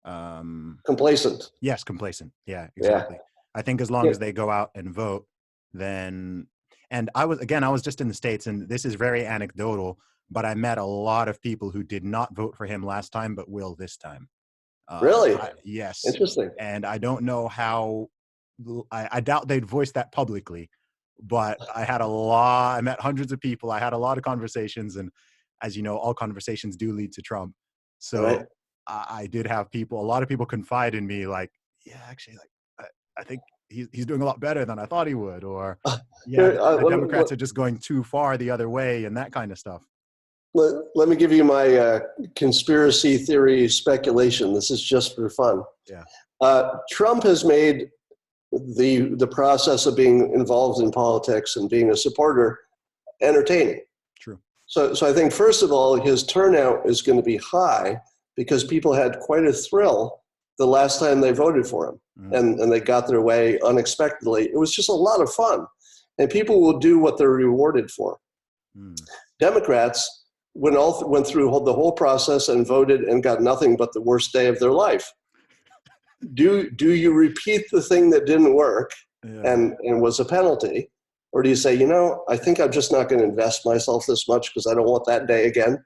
S2: Complacent.
S1: Yes, complacent. Yeah, exactly. I think as long as they go out and vote, then, and I was just in the States, and this is very anecdotal, but I met a lot of people who did not vote for him last time, but will this time.
S2: Really
S1: Yes.
S2: interesting.
S1: And I don't know how, I doubt they'd voice that publicly, but I met hundreds of people. I had a lot of conversations. And as you know, all conversations do lead to Trump. So
S2: Right.
S1: I did have people, a lot of people confide in me like, yeah, actually, like, I think he's doing a lot better than I thought he would. Or, yeah,
S2: Here,
S1: the Democrats are just going too far the other way and that kind of stuff.
S2: let me give you my conspiracy theory speculation. This is just for fun.
S1: Yeah.
S2: Trump has made the process of being involved in politics and being a supporter entertaining.
S1: True.
S2: So I think, first of all, his turnout is going to be high because people had quite a thrill the last time they voted for him, and they got their way unexpectedly. It was just a lot of fun, and people will do what they're rewarded for. Democrats went through the whole process and voted and got nothing but the worst day of their life. Do you repeat the thing that didn't work and was a penalty? Or do you say, I think I'm just not going to invest myself this much because I don't want that day again?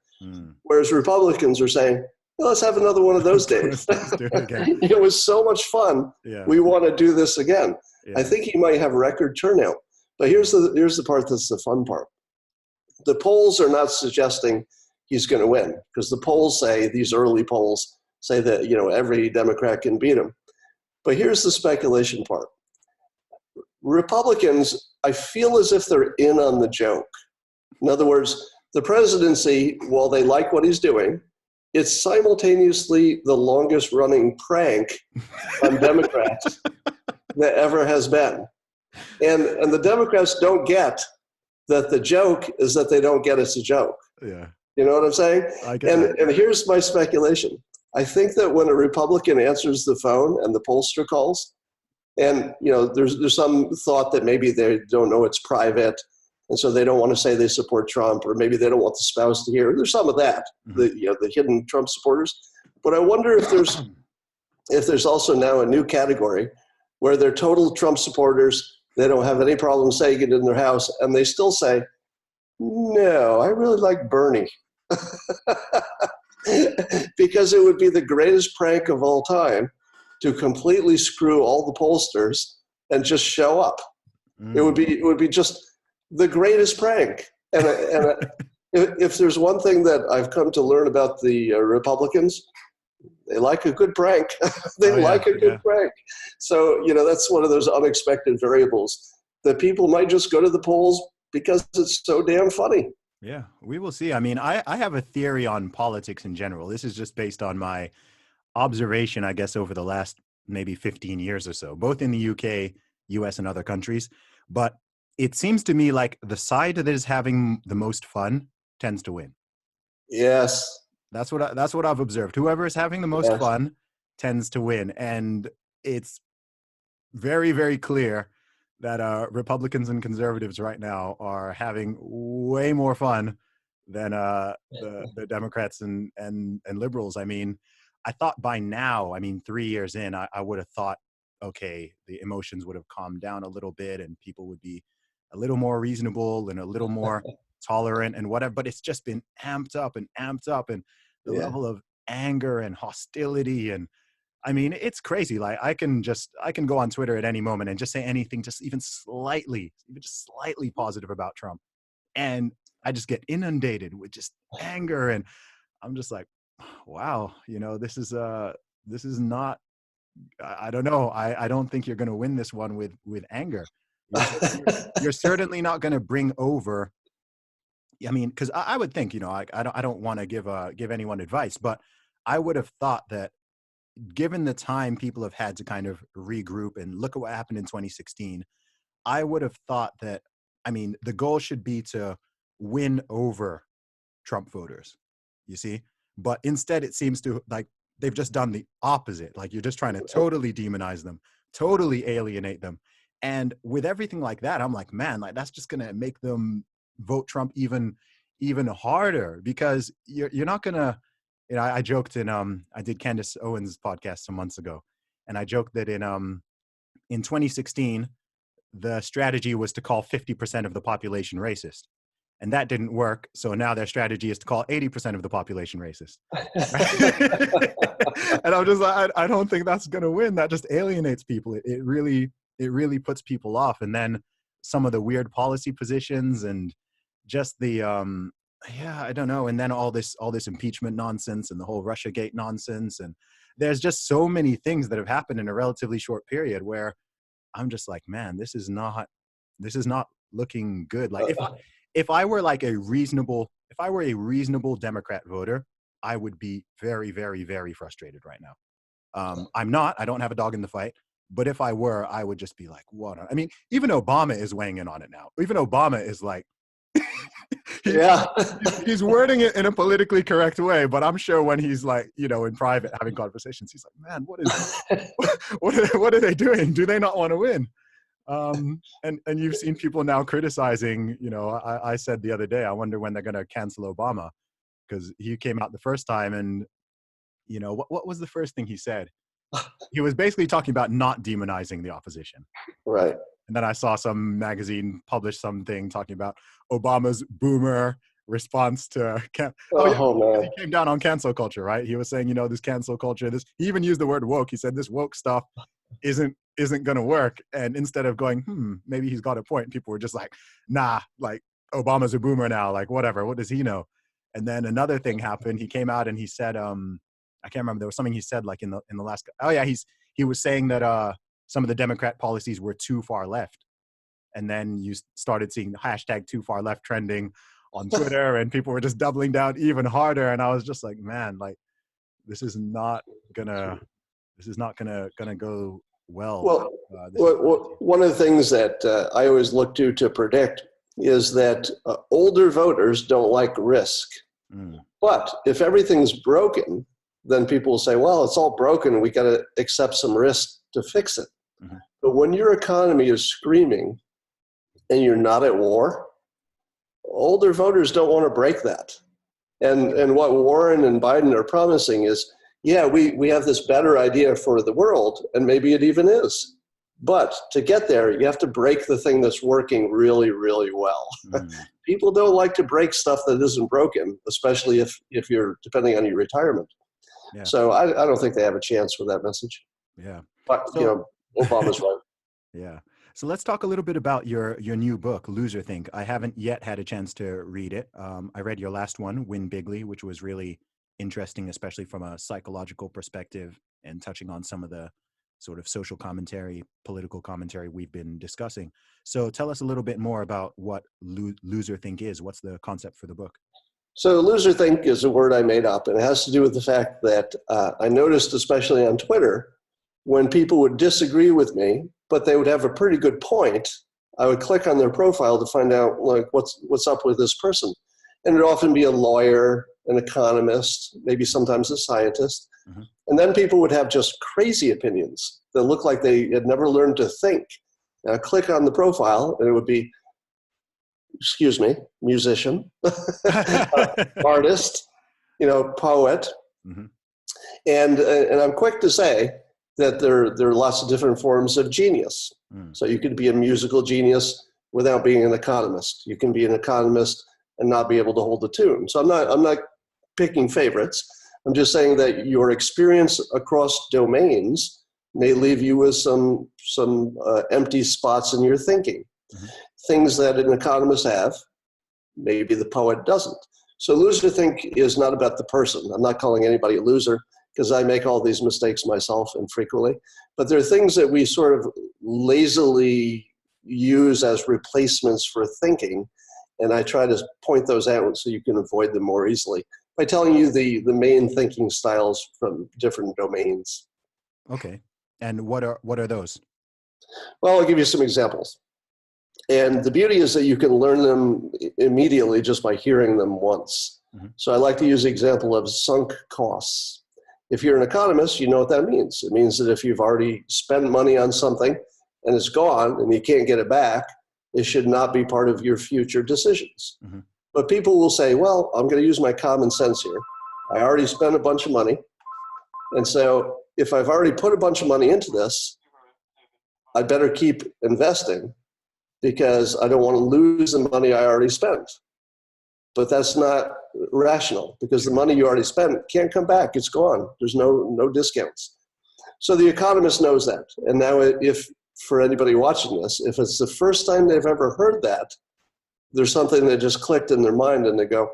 S2: Whereas Republicans are saying, well, let's have another one of those days.
S1: Let's do it again.
S2: It was so much fun.
S1: Yeah.
S2: We want to do this again.
S1: Yeah.
S2: I think he might have record turnout. But here's the part that's the fun part. The polls are not suggesting he's going to win, because the polls say, these early polls say that, every Democrat can beat him. But here's the speculation part. Republicans, I feel as if they're in on the joke. In other words, the presidency, while they like what he's doing, it's simultaneously the longest running prank on Democrats that ever has been. And the Democrats don't get that the joke is that they don't get it's a joke.
S1: Yeah.
S2: You know what I'm saying?
S1: I get that.
S2: And here's my speculation. I think that when a Republican answers the phone and the pollster calls, and there's some thought that maybe they don't know it's private, and so they don't want to say they support Trump, or maybe they don't want the spouse to hear. There's some of that, the hidden Trump supporters. But I wonder if there's also now a new category where they're total Trump supporters. They don't have any problem saying it in their house, and they still say, no, I really like Bernie. Because it would be the greatest prank of all time to completely screw all the pollsters and just show up. It would be just the greatest prank. And if there's one thing that I've come to learn about the Republicans, they like a good prank. They like a good prank. So, that's one of those unexpected variables that people might just go to the polls because it's so damn funny.
S1: Yeah, we will see. I mean, I have a theory on politics in general. This is just based on my observation, I guess, over the last maybe 15 years or so, both in the UK, US, and other countries. But it seems to me like the side that is having the most fun tends to win.
S2: Yes.
S1: That's what I've observed. Whoever is having the most fun tends to win. And it's very, very clear that Republicans and conservatives right now are having way more fun than the Democrats and liberals. I mean, I thought by now, 3 years in, I would have thought, okay, the emotions would have calmed down a little bit and people would be a little more reasonable and a little more tolerant and whatever. But it's just been amped up and the level of anger and hostility. And I mean, it's crazy. Like I can go on Twitter at any moment and just say anything, just even slightly positive about Trump. And I just get inundated with just anger. And I'm just like, wow, this is not, I don't know. I don't think you're going to win this one with anger. You're certainly not going to bring over. I mean, because I would think, I don't want to give anyone advice, but I would have thought that given the time people have had to kind of regroup and look at what happened in 2016, I would have thought that, the goal should be to win over Trump voters, you see? But instead, it seems to like they've just done the opposite. Like you're just trying to totally demonize them, totally alienate them. And with everything like that, I'm like, man, like that's just going to make them vote Trump even harder, because you're not going to, I joked in, I did Candace Owens' podcast some months ago, and I joked that in in 2016, the strategy was to call 50% of the population racist. And that didn't work. So now their strategy is to call 80% of the population racist. And I'm just like, I don't think that's going to win. That just alienates people. It really puts people off. And then some of the weird policy positions and just the, yeah, I don't know. And then all this impeachment nonsense and the whole Russiagate nonsense. And there's just so many things that have happened in a relatively short period where I'm just like, man, this is not looking good. Like if I were a reasonable Democrat voter, I would be very, very, very frustrated right now. I'm not. I don't have a dog in the fight. But if I were, I would just be like, what? I mean, even Obama is weighing in on it now. Even Obama is like, he's wording it in a politically correct way. But I'm sure when he's like, in private having conversations, he's like, man, what are they doing? Do they not want to win? And you've seen people now criticizing, I said the other day, I wonder when they're going to cancel Obama, because he came out the first time and, what was the first thing he said? He was basically talking about not demonizing the opposition.
S2: Right.
S1: And then I saw some magazine publish something talking about Obama's boomer response to,
S2: man.
S1: He came down on cancel culture, right? He was saying, this cancel culture, he even used the word woke. He said this woke stuff isn't going to work. And instead of going, maybe he's got a point, people were just like, nah, like Obama's a boomer now, like whatever, what does he know? And then another thing happened. He came out and he said, I can't remember, there was something he said like in the last, he was saying that some of the Democrat policies were too far left. And then you started seeing the hashtag too far left trending on Twitter and people were just doubling down even harder. And I was just like, man, like this is not gonna go well.
S2: Well, one of the things that I always look to predict is that older voters don't like risk. But if everything's broken, then people will say, well, it's all broken and we got to accept some risk to fix it. But when your economy is screaming and you're not at war, older voters don't want to break that. And what Warren and Biden are promising is, yeah, we have this better idea for the world, and maybe it even is. But to get there, you have to break the thing that's working really, really well. People don't like to break stuff that isn't broken, especially if you're depending on your retirement. Yeah. So I don't think they have a chance with that message.
S1: Yeah.
S2: But, Obama's right.
S1: Yeah. So let's talk a little bit about your new book, Loserthink. I haven't yet had a chance to read it. I read your last one, Win Bigly, which was really interesting, especially from a psychological perspective and touching on some of the sort of social commentary, political commentary we've been discussing. So tell us a little bit more about what Loserthink is. What's the concept for the book?
S2: So loserthink is a word I made up, and it has to do with the fact that I noticed, especially on Twitter, when people would disagree with me, but they would have a pretty good point, I would click on their profile to find out like what's up with this person. And it would often be a lawyer, an economist, maybe sometimes a scientist. And then people would have just crazy opinions that looked like they had never learned to think. Now click on the profile and it would be, excuse me, musician, artist, poet. And I'm quick to say that there are lots of different forms of genius. So you could be a musical genius without being an economist. You can be an economist and not be able to hold the tune. So I'm not picking favorites. I'm just saying that your experience across domains may leave you with some empty spots in your thinking. Things that an economist have, maybe the poet doesn't. So loserthink is not about the person. I'm not calling anybody a loser because I make all these mistakes myself and frequently. But there are things that we sort of lazily use as replacements for thinking. And I try to point those out so you can avoid them more easily by telling you the main thinking styles from different domains.
S1: Okay. And what are those?
S2: Well, I'll give you some examples. And the beauty is that you can learn them immediately just by hearing them once. So I like to use the example of sunk costs. If you're an economist, you know what that means. It means that if you've already spent money on something and it's gone and you can't get it back, it should not be part of your future decisions. But people will say, well, I'm going to use my common sense here. I already spent a bunch of money. And so if I've already put a bunch of money into this, I better keep investing because I don't want to lose the money I already spent. But that's not rational because the money you already spent can't come back. It's gone. There's no discounts. So the economist knows that. And now if for anybody watching this, if it's the first time they've ever heard that, there's something that just clicked in their mind and they go,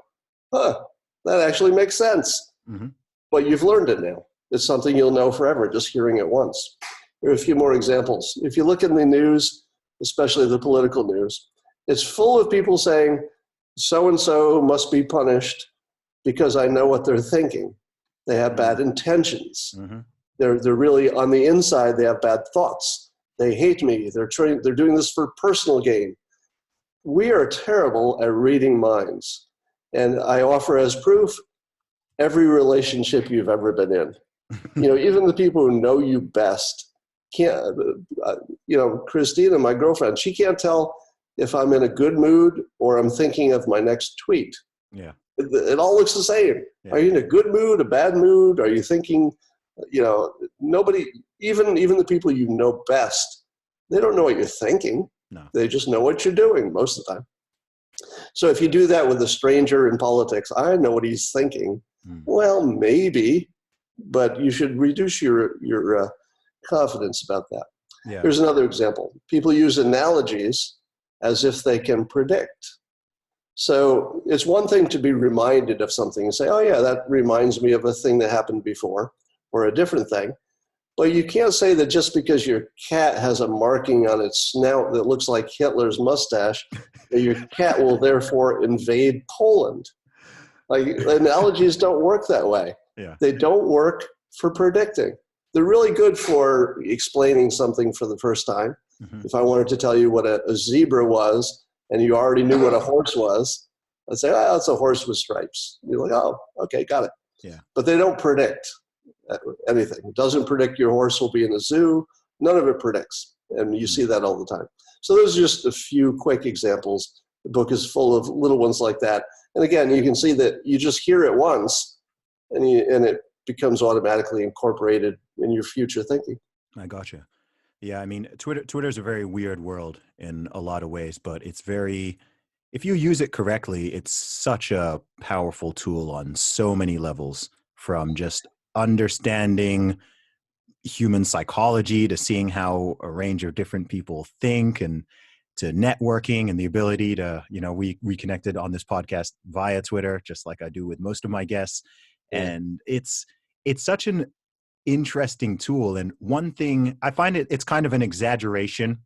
S2: huh, that actually makes sense. Mm-hmm. But you've learned it now. It's something you'll know forever, just hearing it once. There are a few more examples. If you look in the news, especially the political news, it's full of people saying, so-and-so must be punished because I know what they're thinking. They have bad intentions. Mm-hmm. They're really on the inside, they have bad thoughts. They hate me. They're doing this for personal gain. We are terrible at reading minds. And I offer as proof every relationship you've ever been in. Even the people who know you best can't, Christina, my girlfriend, she can't tell if I'm in a good mood or I'm thinking of my next tweet.
S1: Yeah.
S2: It all looks the same. Yeah. Are you in a good mood, a bad mood? Are you thinking, nobody, even the people you know best, they don't know what you're thinking.
S1: No.
S2: They just know what you're doing most of the time. So if you do that with a stranger in politics, I know what he's thinking. Well, maybe, but you should reduce your confidence about that.
S1: Yeah.
S2: Here's another example. People use analogies as if they can predict. So it's one thing to be reminded of something and say, oh yeah, that reminds me of a thing that happened before or a different thing. But you can't say that just because your cat has a marking on its snout that looks like Hitler's mustache, that your cat will therefore invade Poland. Like, analogies don't work that way.
S1: Yeah.
S2: They don't work for predicting. They're really good for explaining something for the first time. Mm-hmm. If I wanted to tell you what a zebra was and you already knew what a horse was, I'd say, oh, it's a horse with stripes. You're like, oh, okay, got it.
S1: Yeah.
S2: But they don't predict anything. It doesn't predict your horse will be in the zoo. None of it predicts. And you see that all the time. So those are just a few quick examples. The book is full of little ones like that. And again, you can see that you just hear it once and it becomes automatically incorporated in your future thinking.
S1: I gotcha. Yeah, I mean, Twitter's a very weird world in a lot of ways, but it's if you use it correctly, it's such a powerful tool on so many levels, from just understanding human psychology to seeing how a range of different people think, and to networking and the ability to, we connected on this podcast via Twitter, just like I do with most of my guests. Yeah. And it's such an interesting tool. And one thing I find it's kind of an exaggeration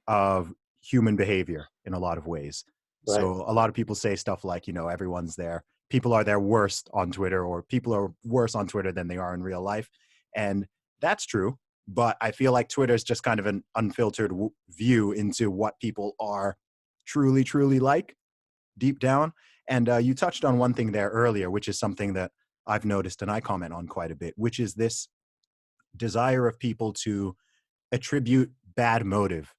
S1: of human behavior in a lot of ways. Right. So a lot of people say stuff like, everyone's there. People are their worst on Twitter, or people are worse on Twitter than they are in real life. And that's true. But I feel like Twitter is just kind of an unfiltered view into what people are truly, truly like deep down. And you touched on one thing there earlier, which is something that I've noticed and I comment on quite a bit, which is this desire of people to attribute bad motive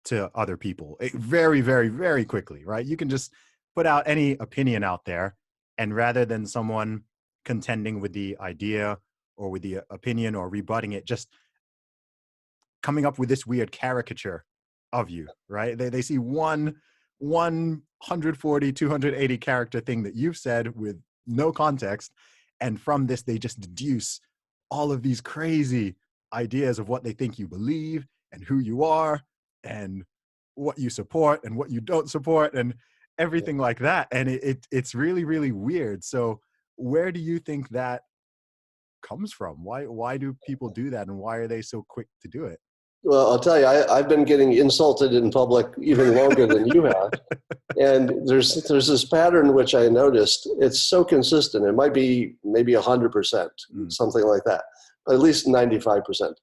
S1: to other people very, very, very quickly, right? You can just put out any opinion out there, and rather than someone contending with the idea or with the opinion or rebutting it, just coming up with this weird caricature of you, right? They see one 140, 280 character thing that you've said with no context, and from this, they just deduce all of these crazy ideas of what they think you believe and who you are and what you support and what you don't support and everything like that. And it's really, really weird. So where do you think that comes from? Why do people do that, and why are they so quick to do it?
S2: Well, I'll tell you, I've been getting insulted in public even longer than you have. And there's this pattern which I noticed. It's so consistent. It might be maybe 100%, something like that, but at least 95%.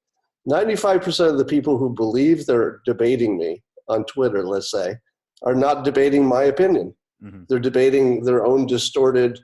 S2: 95% of the people who believe they're debating me on Twitter, let's say, are not debating my opinion. Mm-hmm. They're debating their own distorted,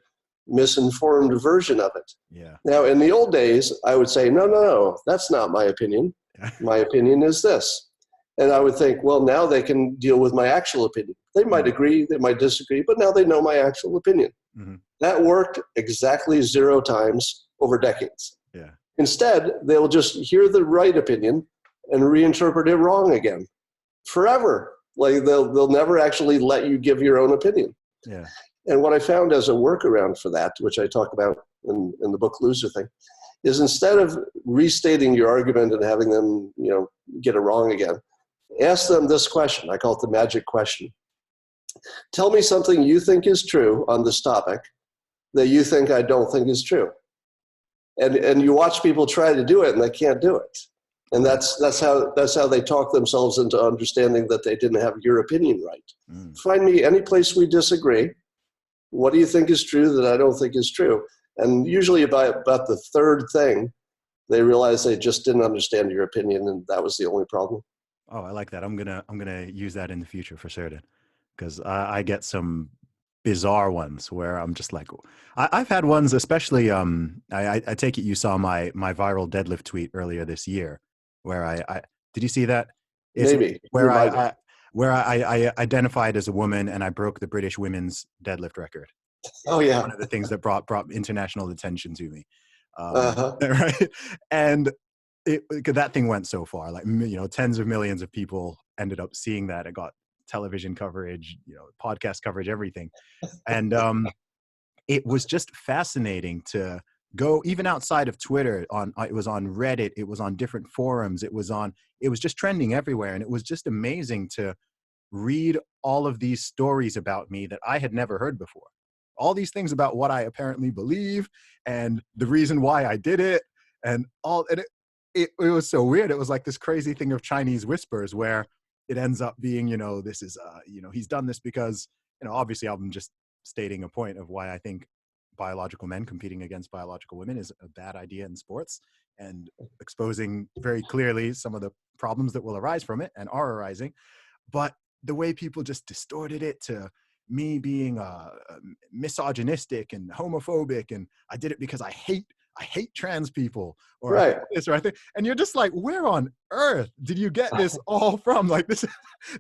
S2: misinformed version of it.
S1: Yeah.
S2: Now, in the old days, I would say, no, that's not my opinion. My opinion is this. And I would think, well, now they can deal with my actual opinion. They might agree, they might disagree, but now they know my actual opinion. Mm-hmm. That worked exactly 0 times over decades.
S1: Yeah.
S2: Instead, they'll just hear the right opinion, and reinterpret it wrong again forever. Like they'll never actually let you give your own opinion.
S1: Yeah.
S2: And what I found as a workaround for that, which I talk about in the book Loserthink, is instead of restating your argument and having them, get it wrong again, ask them this question. I call it the magic question. Tell me something you think is true on this topic that you think I don't think is true. And you watch people try to do it and they can't do it. And that's how they talk themselves into understanding that they didn't have your opinion right. Find me any place we disagree. What do you think is true that I don't think is true? And usually about the third thing, they realize they just didn't understand your opinion, and that was the only problem.
S1: Oh, I like that. I'm gonna use that in the future for certain, because I get some bizarre ones where I'm just like, I've had ones, especially I take it you saw my viral deadlift tweet earlier this year, where I did you see that? It's
S2: Maybe
S1: where I identified as a woman and I broke the British women's deadlift record.
S2: Oh yeah,
S1: one of the things that brought international attention to me,
S2: uh-huh.
S1: right? And that thing went so far, like tens of millions of people ended up seeing that. It got television coverage, podcast coverage, everything, and it was just fascinating to go even outside of Twitter. It was on Reddit, it was on different forums, it was just trending everywhere, and it was just amazing to read all of these stories about me that I had never heard before. All these things about what I apparently believe and the reason why I did it, and it was so weird. It was like this crazy thing of Chinese whispers where it ends up being, this is, he's done this because, obviously I'm just stating a point of why I think biological men competing against biological women is a bad idea in sports, and exposing very clearly some of the problems that will arise from it and are arising. But the way people just distorted it to me being misogynistic and homophobic, and I did it because I hate trans people, or
S2: Right.
S1: this, or I think, and you're just like, where on earth did you get this all from? Like this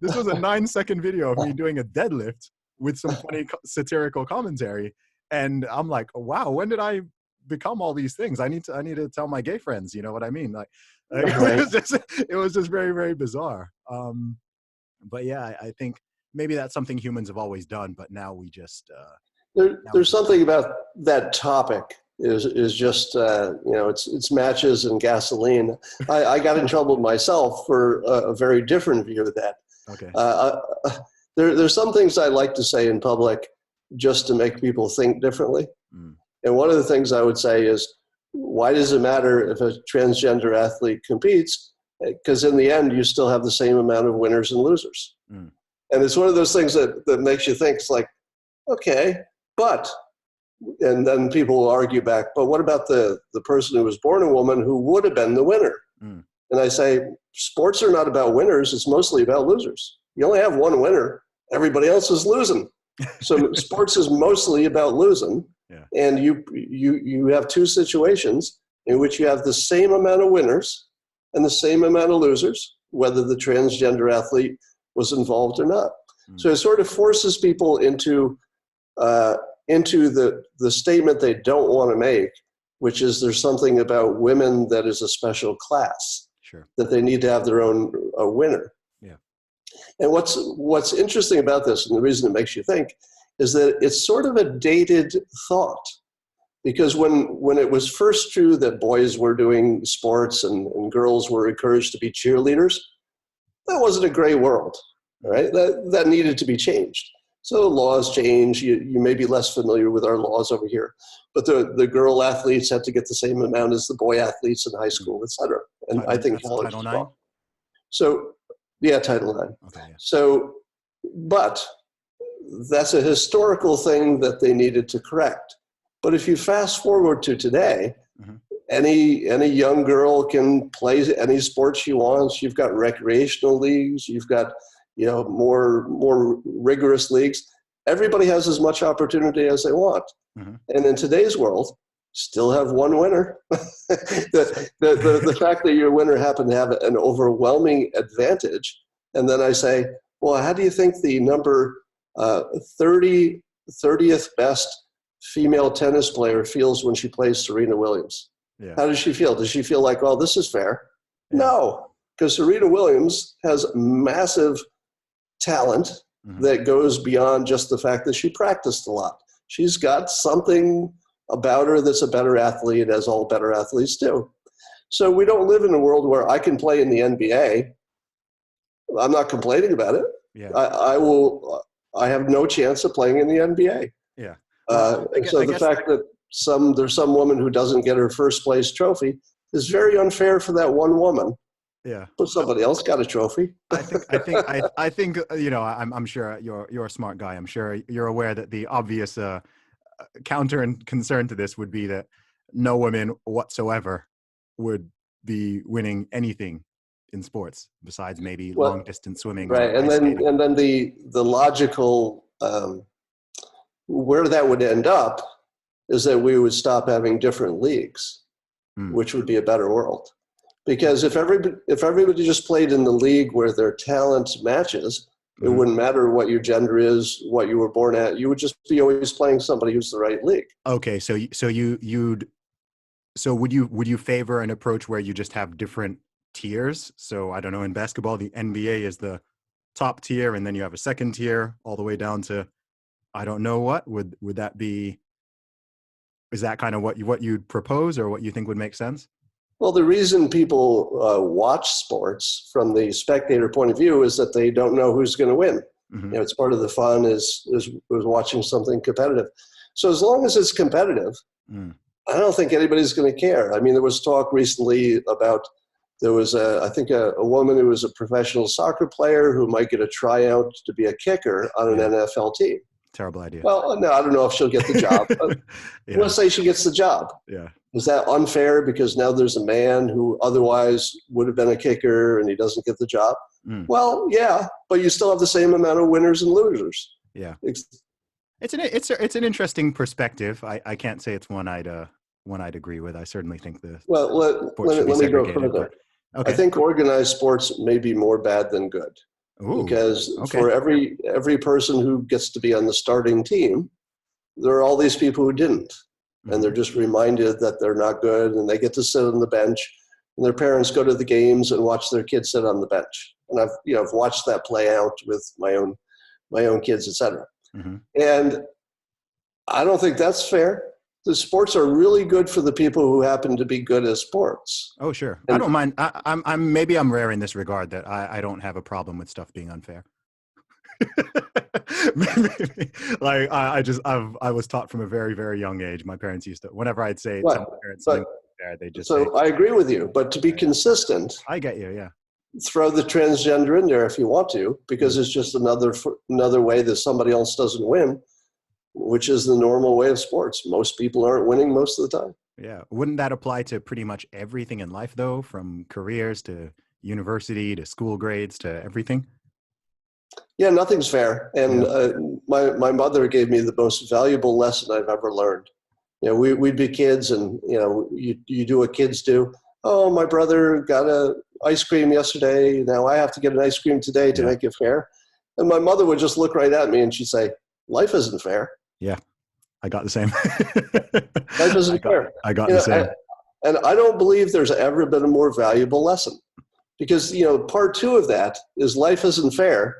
S1: was a 9-second video of me doing a deadlift with some funny satirical commentary, and I'm like, wow, when did I become all these things? I need to tell my gay friends, you know what I mean? Like
S2: Right.
S1: it was just very, very bizarre. But yeah, I think maybe that's something humans have always done, but now we just
S2: there's something about that topic is just it's matches and gasoline. I got in trouble myself for a very different view of that.
S1: Okay.
S2: There's some things I like to say in public just to make people think differently. And one of the things I would say is, why does it matter if a transgender athlete competes? Because in the end, you still have the same amount of winners and losers. And it's one of those things that makes you think, it's like, okay, but, and then people will argue back, but what about the person who was born a woman who would have been the winner? And I say, sports are not about winners, it's mostly about losers. You only have one winner, everybody else is losing. So sports is mostly about losing. Yeah. And you have two situations in which you have the same amount of winners and the same amount of losers, whether the transgender athlete was involved or not. So it sort of forces people into the statement they don't want to make, which is there's something about women that is a special class, that they need to have their own winner. Yeah. And what's interesting about this, and the reason it makes you think, is that it's sort of a dated thought. Because when it was first true that boys were doing sports and girls were encouraged to be cheerleaders, that wasn't a great world, right? That needed to be changed. So laws change. You may be less familiar with our laws over here, but the girl athletes had to get the same amount as the boy athletes in high school, et cetera. And I think college
S1: Title
S2: as well.
S1: IX?
S2: So, yeah, Title IX. Okay, yeah. So, but that's a historical thing that they needed to correct. But if you fast forward to today, any young girl can play any sport she wants. You've got recreational leagues. You've got more rigorous leagues. Everybody has as much opportunity as they want. And in today's world, still have one winner. the fact that your winner happened to have an overwhelming advantage. And then I say, well, how do you think the number 30th best female tennis player feels when she plays Serena Williams? Yeah. How does she feel? Does she feel like, oh, this is fair? Yeah. No. because Serena Williams has massive talent that goes beyond just the fact that she practiced a lot. She's got something about her that's a better athlete, as all better athletes do. So we don't live in a world where I can play in the NBA. I'm not complaining about it.
S1: Yeah.
S2: I have no chance of playing in the NBA.
S1: Yeah.
S2: So the fact that there's some woman who doesn't get her first place trophy is very unfair for that one woman.
S1: Yeah.
S2: But somebody else got a trophy.
S1: I think I'm sure you're a smart guy. I'm sure you're aware that the obvious counter and concern to this would be that no women whatsoever would be winning anything in sports besides maybe long distance swimming.
S2: Right. And then the logical where that would end up is that we would stop having different leagues, which would be a better world. Because if everybody just played in the league where their talent matches, it wouldn't matter what your gender is, what you were born at. You would just be always playing somebody who's the right league.
S1: Okay, so would you favor an approach where you just have different tiers? So I don't know, in basketball, the NBA is the top tier, and then you have a second tier all the way down to I don't know what would that be? Is that kind of what you'd propose or what you think would make sense?
S2: Well, the reason people watch sports from the spectator point of view is that they don't know who's going to win. It's part of the fun is watching something competitive. So as long as it's competitive, I don't think anybody's going to care. I mean, there was talk recently about I think a woman who was a professional soccer player who might get a tryout to be a kicker on an NFL team.
S1: Terrible idea.
S2: Well, no, I don't know if she'll get the job. Let's say she gets the job.
S1: Yeah.
S2: Is that unfair because now there's a man who otherwise would have been a kicker and he doesn't get the job? Well, yeah, but you still have the same amount of winners and losers.
S1: Yeah. It's an interesting perspective. I can't say it's one I'd agree with. I certainly think
S2: let me go further. Okay. I think organized sports may be more bad than good.
S1: Ooh,
S2: because for every person who gets to be on the starting team, there are all these people who didn't. And they're just reminded that they're not good, and they get to sit on the bench, and their parents go to the games and watch their kids sit on the bench. And I've watched that play out with my own kids, et cetera. And I don't think that's fair. The sports are really good for the people who happen to be good at sports.
S1: Oh, sure. I don't mind. I'm rare in this regard that I don't have a problem with stuff being unfair. Like I was taught from a very, very young age. My parents used to, whenever I'd say to my parents something unfair, they just say,
S2: I agree with you, but to be consistent,
S1: I get you. Yeah.
S2: Throw the transgender in there if you want to, because it's just another way that somebody else doesn't win, which is the normal way of sports. Most people aren't winning most of the time.
S1: Yeah. Wouldn't that apply to pretty much everything in life, though, from careers to university to school grades to everything?
S2: Yeah, nothing's fair. And my mother gave me the most valuable lesson I've ever learned. We'd be kids, and you do what kids do. Oh, my brother got an ice cream yesterday. Now I have to get an ice cream today to make it fair. And my mother would just look right at me and she'd say, life isn't fair.
S1: Yeah, I got the same.
S2: Life isn't fair.
S1: I got the same.
S2: And I don't believe there's ever been a more valuable lesson, because, part two of that is life isn't fair.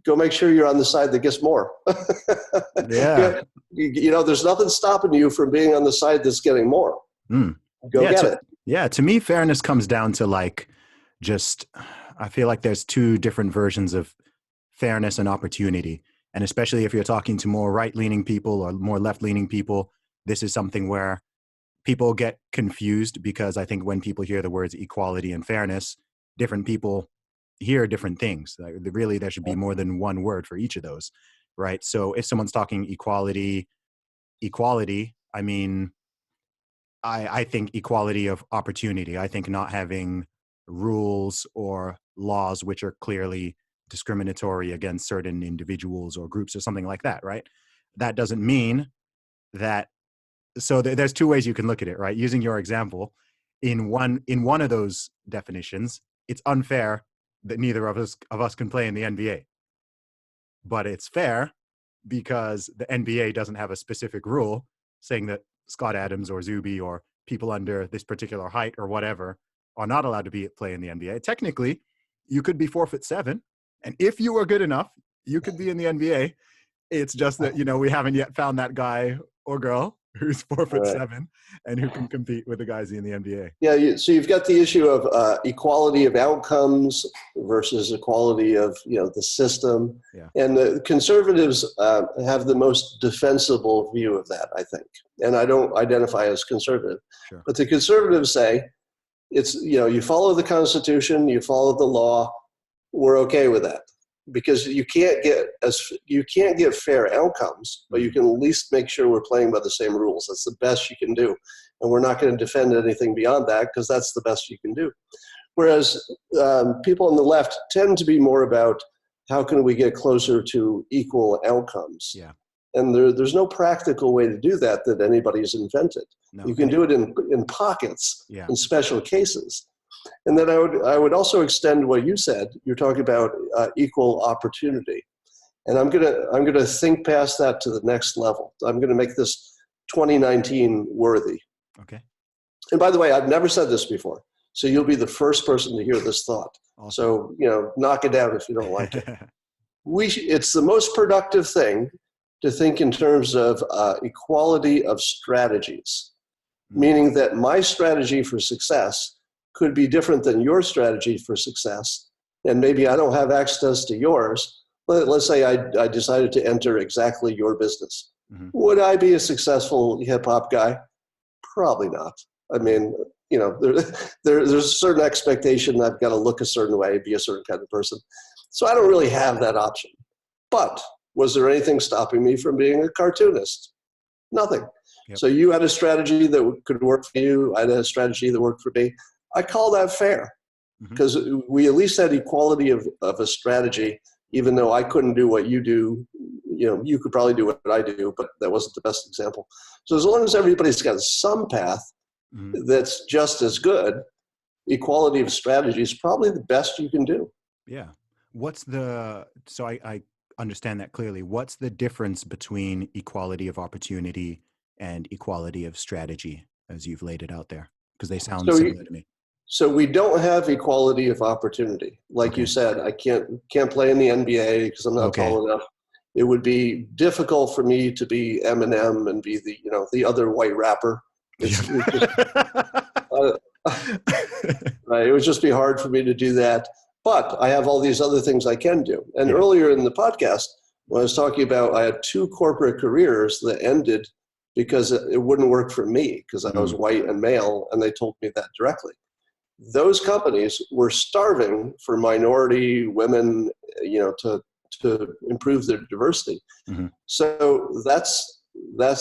S2: Go make sure you're on the side that gets more.
S1: Yeah.
S2: There's nothing stopping you from being on the side that's getting more. Go get it.
S1: Yeah. To me, fairness comes down to I feel like there's two different versions of fairness and opportunity. And especially if you're talking to more right-leaning people or more left-leaning people, this is something where people get confused, because I think when people hear the words equality and fairness, different people hear different things. Really, there should be more than one word for each of those, right? So if someone's talking equality, I mean, I think equality of opportunity. I think not having rules or laws which are clearly discriminatory against certain individuals or groups or something like that, right? That doesn't mean that. So there's two ways you can look at it, right? Using your example, in one of those definitions, it's unfair that neither of us can play in the NBA. But it's fair because the NBA doesn't have a specific rule saying that Scott Adams or Zuby or people under this particular height or whatever are not allowed to play in the NBA. Technically, you could be 4'7", and if you are good enough, you could be in the NBA. It's just that, we haven't yet found that guy or girl who's four foot
S2: Right.
S1: seven and who can compete with the guys in the NBA.
S2: Yeah, so you've got the issue of equality of outcomes versus equality of the system,
S1: Yeah.
S2: and the conservatives have the most defensible view of that, I think. And I don't identify as conservative,
S1: Sure.
S2: but the conservatives say it's you follow the Constitution, you follow the law, we're okay with that. Because you can't get fair outcomes, but you can at least make sure we're playing by the same rules. That's the best you can do, and we're not going to defend anything beyond that because that's the best you can do. Whereas people on the left tend to be more about how can we get closer to equal outcomes.
S1: Yeah.
S2: And there's no practical way to do that anybody's invented.
S1: No.
S2: You can do it in pockets,
S1: Yeah.
S2: in special cases. And then I would also extend what you said. You're talking about equal opportunity, and I'm gonna think past that to the next level. I'm gonna make this 2019 worthy.
S1: Okay.
S2: And by the way, I've never said this before, so you'll be the first person to hear this thought. Awesome. So knock it down if you don't like it. It's the most productive thing to think in terms of equality of strategies, meaning that my strategy for success could be different than your strategy for success. And maybe I don't have access to yours. Let's say I decided to enter exactly your business. Mm-hmm. Would I be a successful hip hop guy? Probably not. I mean, there's a certain expectation I've got to look a certain way, be a certain kind of person. So I don't really have that option. But was there anything stopping me from being a cartoonist? Nothing. Yep. So you had a strategy that could work for you. I had a strategy that worked for me. I call that fair because we at least had equality of a strategy, even though I couldn't do what you do. You could probably do what I do, but that wasn't the best example. So as long as everybody's got some path that's just as good, equality of strategy is probably the best you can do.
S1: Yeah. So I understand that clearly. What's the difference between equality of opportunity and equality of strategy as you've laid it out there? Because they sound similar to me.
S2: So we don't have equality of opportunity. Like you said, I can't play in the NBA because I'm not tall enough. It would be difficult for me to be Eminem and be the other white rapper. It would just be hard for me to do that. But I have all these other things I can do. And earlier in the podcast, when I was talking about I had 2 corporate careers that ended because it wouldn't work for me because I was white and male, and they told me that directly. Those companies were starving for minority women, to improve their diversity. Mm-hmm. So that's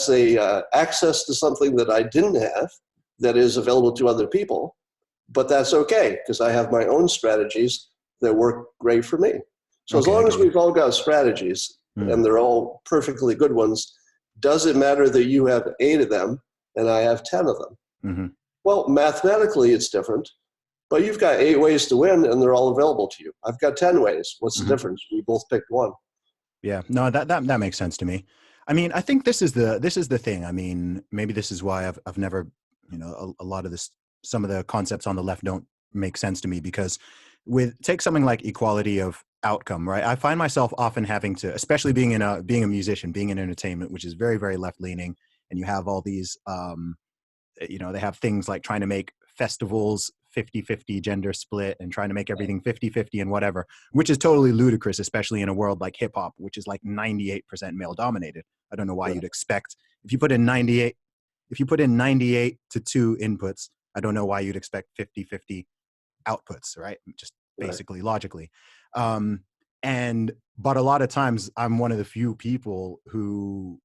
S2: a access to something that I didn't have that is available to other people, but that's okay because I have my own strategies that work great for me. So as long as we've all got strategies and they're all perfectly good ones, does it matter that you have 8 of them and I have 10 of them? Mm-hmm. Well, mathematically it's different. But you've got 8 ways to win, and they're all available to you. I've got 10 ways. What's the difference? We both picked one.
S1: Yeah, no, that makes sense to me. I mean, I think this is the thing. I mean, maybe this is why I've never, a lot of some of the concepts on the left don't make sense to me because take something like equality of outcome, right? I find myself often having to, especially being a musician, being in entertainment, which is very, very left leaning, and you have all these, they have things like trying to make festivals 50-50 gender split and trying to make everything 50-50 and whatever, which is totally ludicrous, especially in a world like hip hop, which is like 98% male dominated. I don't know why you'd expect, if you put in 98 to 2 inputs, I don't know why you'd expect 50-50 outputs, right? Just basically logically. But a lot of times I'm one of the few people who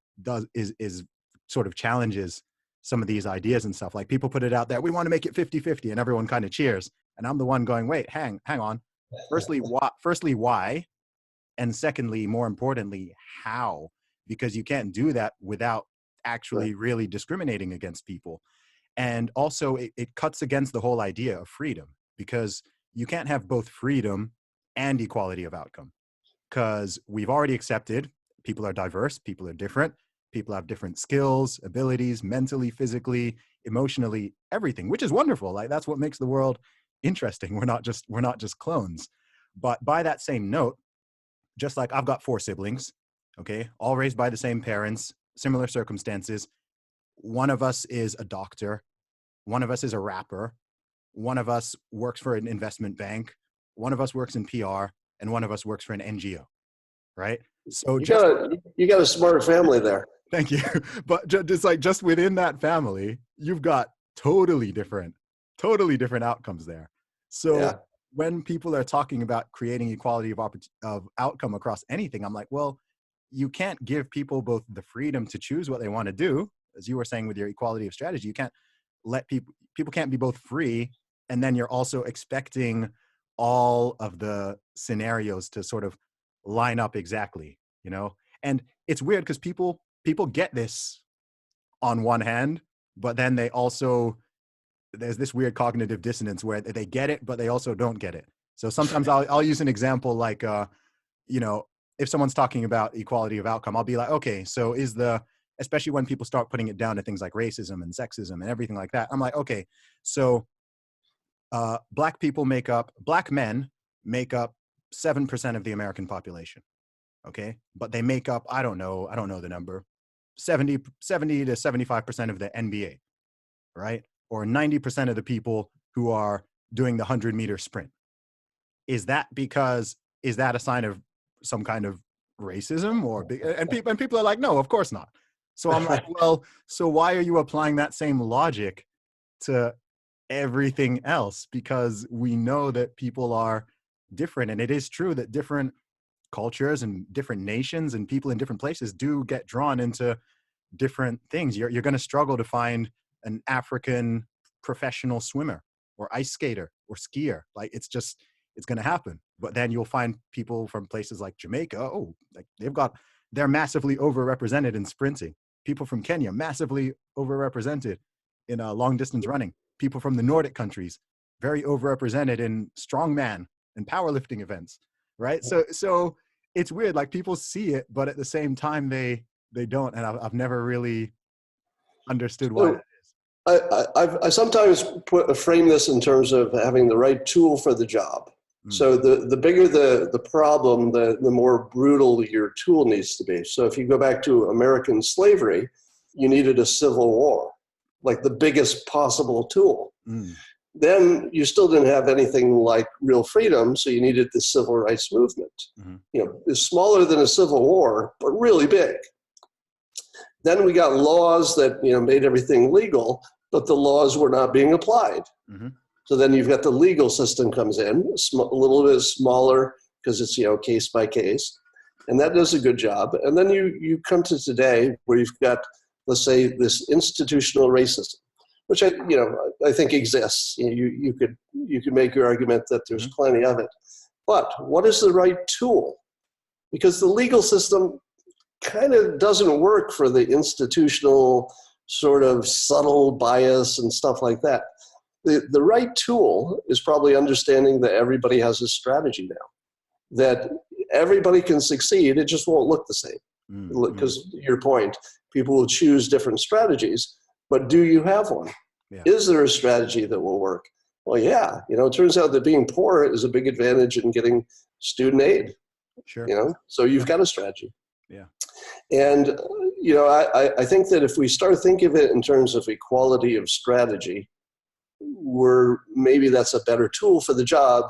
S1: is sort of challenges some of these ideas and stuff. Like people put it out there, we want to make it 50-50 and everyone kind of cheers. And I'm the one going, wait, hang on. Firstly, why? And secondly, more importantly, how? Because you can't do that without actually really discriminating against people. And also it cuts against the whole idea of freedom because you can't have both freedom and equality of outcome because we've already accepted people are diverse, people are different. People have different skills, abilities, mentally, physically, emotionally, everything, which is wonderful. Like that's what makes the world interesting. We're not just clones. But by that same note, just like I've got 4 siblings, okay, all raised by the same parents, similar circumstances. One of us is a doctor, one of us is a rapper, one of us works for an investment bank, one of us works in PR, and one of us works for an NGO, right? So
S2: You got a smart family there.
S1: thank you. But just like just within that family, you've got totally different outcomes there. So
S2: Yeah.
S1: when people are talking about creating equality of outcome across anything, I'm like, well, you can't give people both the freedom to choose what they want to do, as you were saying with your equality of strategy. You can't let people can't be both free, and then you're also expecting all of the scenarios to sort of line up exactly, you know? And it's weird because people get this on one hand, but then they also, there's this weird cognitive dissonance where they get it, but they also don't get it. So sometimes I'll use an example like, you know, if someone's talking about equality of outcome, I'll be like, okay, so especially when people start putting it down to things like racism and sexism and everything like that, I'm like, okay, so black men make up 7% of the American population. Okay. But they make up, I don't know the number, 70 to 75% of the NBA, right? Or 90% of the people who are doing the 100-meter sprint. Is that a sign of some kind of racism and people are like, no, of course not. So I'm like, well, so why are you applying that same logic to everything else? Because we know that people are different, and it is true that different cultures and different nations and people in different places do get drawn into different things. You're going to struggle to find an African professional swimmer or ice skater or skier. Like it's going to happen. But then you'll find people from places like Jamaica, they're massively overrepresented in sprinting. People from Kenya, massively overrepresented in long distance running. People from the Nordic countries, very overrepresented in strongman and powerlifting events, right? So it's weird, like people see it, but at the same time they don't. And I've never really understood why that is.
S2: I sometimes frame this in terms of having the right tool for the job. So the bigger the problem, the more brutal your tool needs to be. So if you go back to American slavery, you needed a civil war, like the biggest possible tool. Then you still didn't have anything like real freedom, so you needed the civil rights movement. You know, it's smaller than a civil war, but really big. Then we got laws that, you know, made everything legal, but the laws were not being applied. So then you've got the legal system comes in, a little bit smaller because it's, you know, case by case, and that does a good job. And then you come to today where you've got, let's say, this institutional racism, which I think exists. You could make your argument that there's plenty of it, but what is the right tool? Because the legal system kind of doesn't work for the institutional sort of subtle bias and stuff like that. The right tool is probably understanding that everybody has a strategy now, that everybody can succeed. It just won't look the same. Because your point, people will choose different strategies, but do you have one? Yeah. Is there a strategy that will work? Well, yeah, you know, it turns out that being poor is a big advantage in getting student aid.
S1: Sure.
S2: You know, so you've got a strategy.
S1: Yeah.
S2: And, you know, I think that if we start thinking of it in terms of equality of strategy, maybe that's a better tool for the job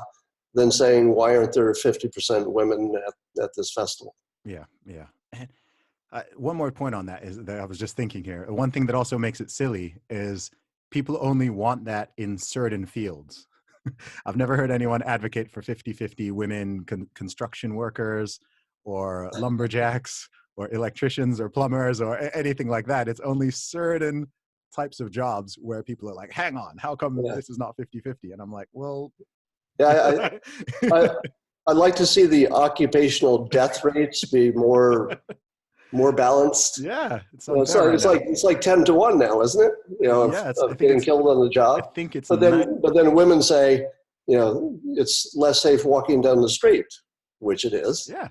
S2: than saying, why aren't there 50% women at this festival?
S1: Yeah, yeah. And one more point on that is that I was just thinking here. One thing that also makes it silly is people only want that in certain fields. I've never heard anyone advocate for 50-50 women construction workers or lumberjacks or electricians or plumbers or anything like that. It's only certain types of jobs where people are like, hang on, how come this is not 50-50? And I'm like, well,
S2: yeah, I'd like to see the occupational death rates be more balanced.
S1: Yeah,
S2: it's like 10 to 1 now, isn't it? You know, of getting killed on the job.
S1: I think it's.
S2: But then women say, you know, it's less safe walking down the street, which it is.
S1: Yeah.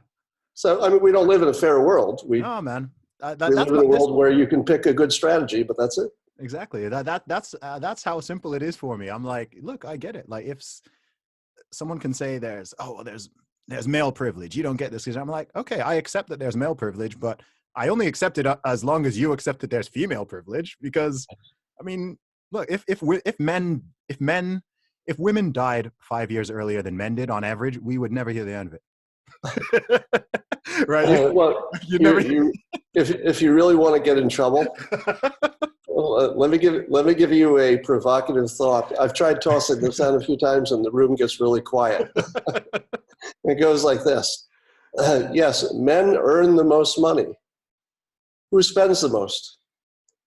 S2: So I mean, we don't live in a fair world.
S1: No, man.
S2: We live in a world where you can pick a good strategy, but that's it.
S1: exactly. That's how simple it is for me. I'm like, look, I get it. Like if someone can say there's male privilege, you don't get this, because I'm like, okay, I accept that there's male privilege, but I only accept it as long as you accept that there's female privilege. Because I mean, look, if women died 5 years earlier than men did on average, we would never hear the end of it. Right?
S2: Well,
S1: You never.
S2: if you really want to get in trouble, well, let me give you a provocative thought. I've tried tossing this out a few times, and the room gets really quiet. It goes like this: yes, men earn the most money. Who spends the most?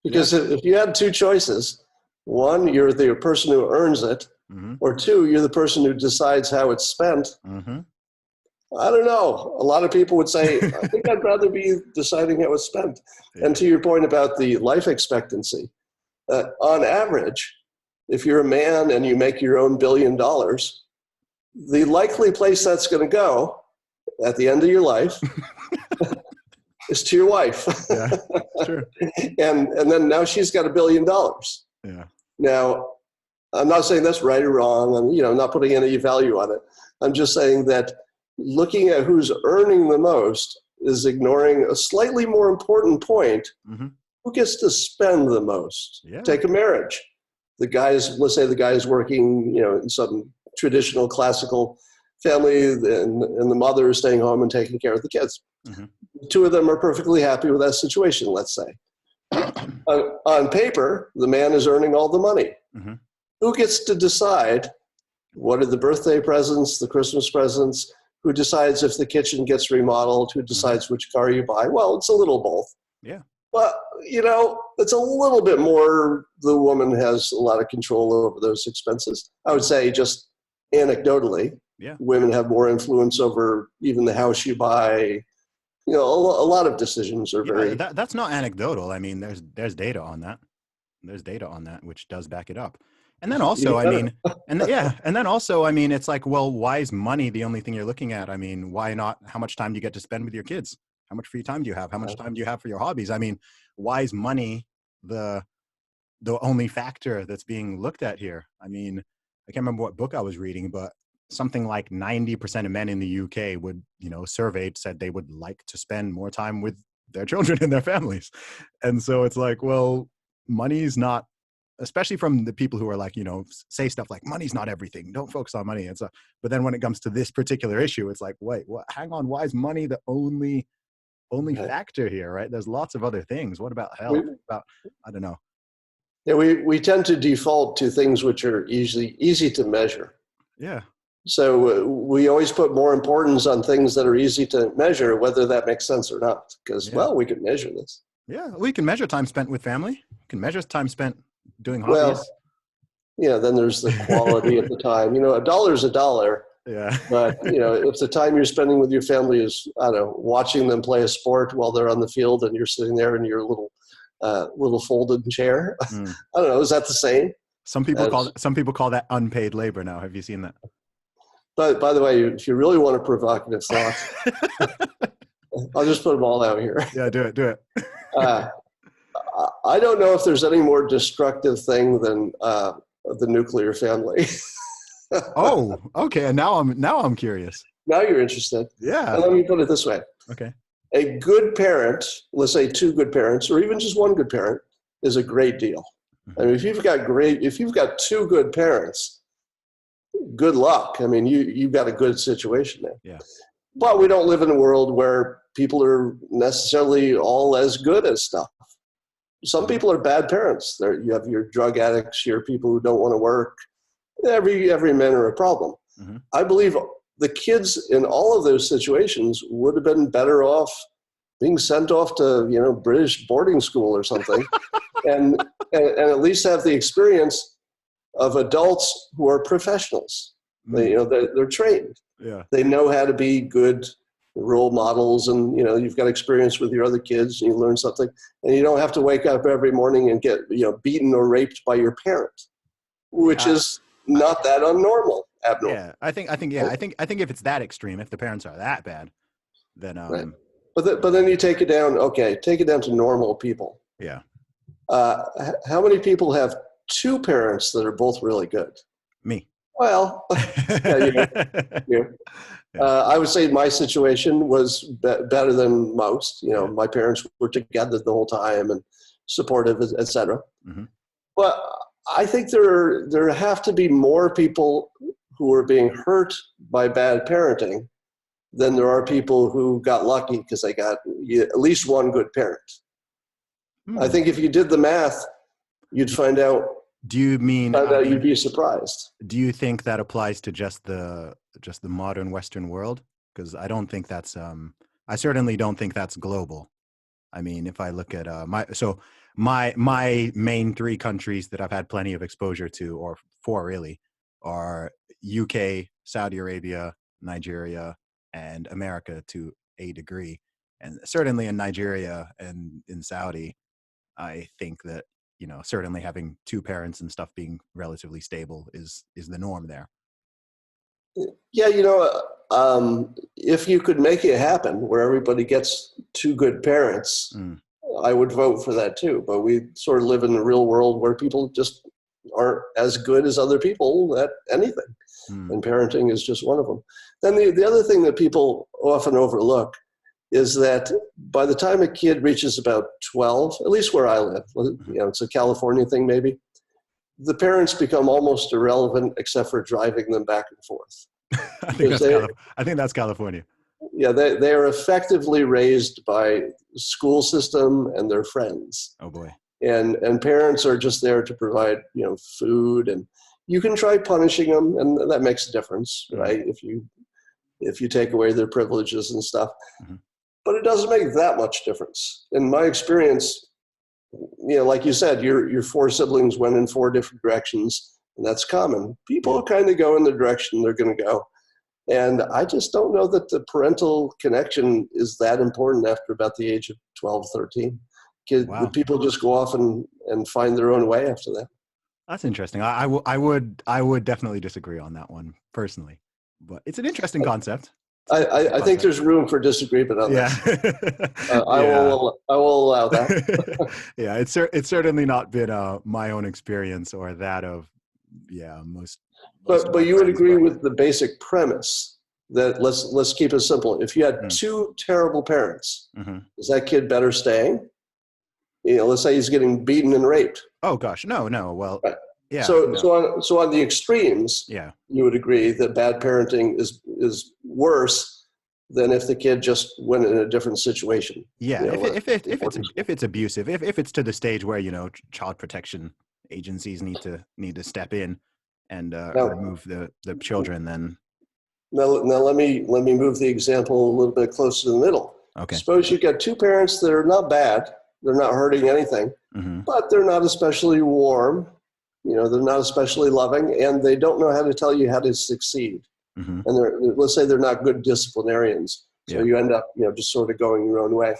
S2: Because if you had two choices, one, you're the person who earns it,
S1: Mm-hmm.
S2: or two, you're the person who decides how it's spent.
S1: Mm-hmm.
S2: I don't know. A lot of people would say, I think I'd rather be deciding how it's spent.
S1: Yeah.
S2: And to your point about the life expectancy, on average, if you're a man and you make your own $1 billion, the likely place that's going to go at the end of your life is to your wife.
S1: Yeah, sure.
S2: and then now she's got $1 billion.
S1: Yeah.
S2: Now, I'm not saying that's right or wrong. I'm not putting any value on it. I'm just saying that looking at who's earning the most is ignoring a slightly more important point.
S1: Mm-hmm.
S2: Who gets to spend the most?
S1: Yeah.
S2: Take a marriage. Let's say the guy's working, in some traditional classical family, and the mother is staying home and taking care of the kids.
S1: Mm-hmm.
S2: The two of them are perfectly happy with that situation, let's say. On paper, the man is earning all the money.
S1: Mm-hmm.
S2: Who gets to decide what are the birthday presents, the Christmas presents? Who decides if the kitchen gets remodeled? Who decides which car you buy? Well, it's a little both.
S1: Yeah.
S2: But, it's a little bit more the woman has a lot of control over those expenses. I would say just anecdotally, women have more influence over even the house you buy. A lot of decisions are very...
S1: That's not anecdotal. I mean, there's data on that. There's data on that, which does back it up. And then also, and then also, it's like, well, why is money the only thing you're looking at? I mean, why not? How much time do you get to spend with your kids? How much free time do you have? How much time do you have for your hobbies? I mean, why is money the only factor that's being looked at here? I mean, I can't remember what book I was reading, but something like 90% of men in the UK would, surveyed said they would like to spend more time with their children and their families. And so it's like, well, money's not, especially from the people who are like, say stuff like money's not everything. Don't focus on money. And so, but then when it comes to this particular issue, it's like, wait, what? Hang on. Why is money the only factor here? Right? There's lots of other things. What about health? I don't know.
S2: Yeah, we tend to default to things which are easy to measure.
S1: Yeah.
S2: So we always put more importance on things that are easy to measure, whether that makes sense or not. Because, we can measure this.
S1: Yeah, we can measure time spent with family. We can measure time spent doing hobbies.
S2: Well, then there's the quality of the time. A dollar's a dollar.
S1: Yeah.
S2: But, if the time you're spending with your family is, I don't know, watching them play a sport while they're on the field and you're sitting there in your little folded chair, I don't know, is that the same?
S1: Some people call that unpaid labor now. Have you seen that?
S2: But by the way, if you really want a provocative thought, I'll just put them all out here.
S1: Yeah, do it.
S2: I don't know if there's any more destructive thing than the nuclear family.
S1: Oh, okay. Now I'm curious.
S2: Now you're interested.
S1: Yeah.
S2: And let me put it this way.
S1: Okay.
S2: A good parent, let's say two good parents, or even just one good parent, is a great deal. I mean, if you've got two good parents, good luck. I mean, you've got a good situation there.
S1: Yeah.
S2: But we don't live in a world where people are necessarily all as good as stuff. Some people are bad parents. You have your drug addicts, your people who don't want to work. Every man are a problem. Mm-hmm. I believe the kids in all of those situations would have been better off being sent off to British boarding school or something, and at least have the experience of adults who are professionals. They're trained.
S1: Yeah. They
S2: know how to be good role models, and you've got experience with your other kids, and you learn something, and you don't have to wake up every morning and get beaten or raped by your parent, which is not that abnormal.
S1: Yeah, I think if it's that extreme, if the parents are that bad, then
S2: right. But then you take it down. Okay, take it down to normal people.
S1: Yeah.
S2: How many people have two parents that are both really good?
S1: Me.
S2: Well, yeah, you.
S1: Yeah.
S2: I would say my situation was better than most.
S1: Yeah.
S2: My parents were together the whole time and supportive, etc.
S1: Hmm.
S2: But I think there have to be more people who are being hurt by bad parenting than there are people who got lucky because they got at least one good parent. I
S1: Hmm.
S2: think if you did the math, you'd find out
S1: Do you mean,
S2: you'd be surprised.
S1: do you think that applies to just the modern Western world? Because I don't think that's I certainly don't think that's global. I mean, if I look at my main three countries that I've had plenty of exposure to, or four really, are UK, Saudi Arabia, Nigeria, and America to a degree. And certainly in Nigeria and in Saudi, I think that, certainly having two parents and stuff being relatively stable is the norm there.
S2: Yeah, if you could make it happen where everybody gets two good parents,
S1: Mm,
S2: I would vote for that too. But we sort of live in the real world where people just aren't as good as other people at anything.
S1: mm,
S2: And parenting is just one of them. Then the other thing that people often overlook is that by the time a kid reaches about 12, at least where I live,
S1: mhm.
S2: it's a California thing maybe, the parents become almost irrelevant except for driving them back and forth. Because
S1: I think that's California.
S2: they are effectively raised by school system and their friends.
S1: Oh boy.
S2: And parents are just there to provide, food, and you can try punishing them, and that makes a difference,
S1: Mm,
S2: right? If you take away their privileges and stuff.
S1: mhm.
S2: But it doesn't make that much difference. In my experience, like you said, your four siblings went in four different directions, and that's common.
S1: Yeah.
S2: People kind of go in the direction they're going to go. And I just don't know that the parental connection is that important after about the age of 12, 13. The
S1: Wow.
S2: people just go off and find their own way after that.
S1: That's interesting. I would definitely disagree on that one personally, but it's an interesting concept. It's an interesting
S2: I think
S1: concept.
S2: there's room for disagreement on
S1: Yeah.
S2: that. I
S1: Yeah.
S2: will allow that.
S1: Yeah. It's certainly not been my own experience or that of, yeah, most of
S2: But
S1: my
S2: you would
S1: friends,
S2: agree
S1: but
S2: with the basic premise that let's keep it simple. If you had
S1: mm,
S2: two terrible parents,
S1: mhm.
S2: is that kid better staying? Let's say he's getting beaten and raped.
S1: Oh gosh, no. Well,
S2: Right.
S1: yeah,
S2: So
S1: no,
S2: on the extremes,
S1: yeah,
S2: you would agree that bad parenting is worse than if the kid just went in a different situation.
S1: yeah. If it,
S2: Let's
S1: if it,
S2: say
S1: if it's
S2: boarding school.
S1: if it's abusive, if it's to the stage where child protection agencies need to step in and
S2: Now,
S1: remove the children, then
S2: now let me move the example a little bit closer to the middle.
S1: okay.
S2: Suppose you got two parents that are not bad, they're not hurting anything,
S1: Hmm.
S2: but they're not especially warm. They're not especially loving, and they don't know how to tell you how to succeed.
S1: Hmm.
S2: And let's say they're not good disciplinarians. So
S1: Yeah.
S2: you end up, just sort of going your own way.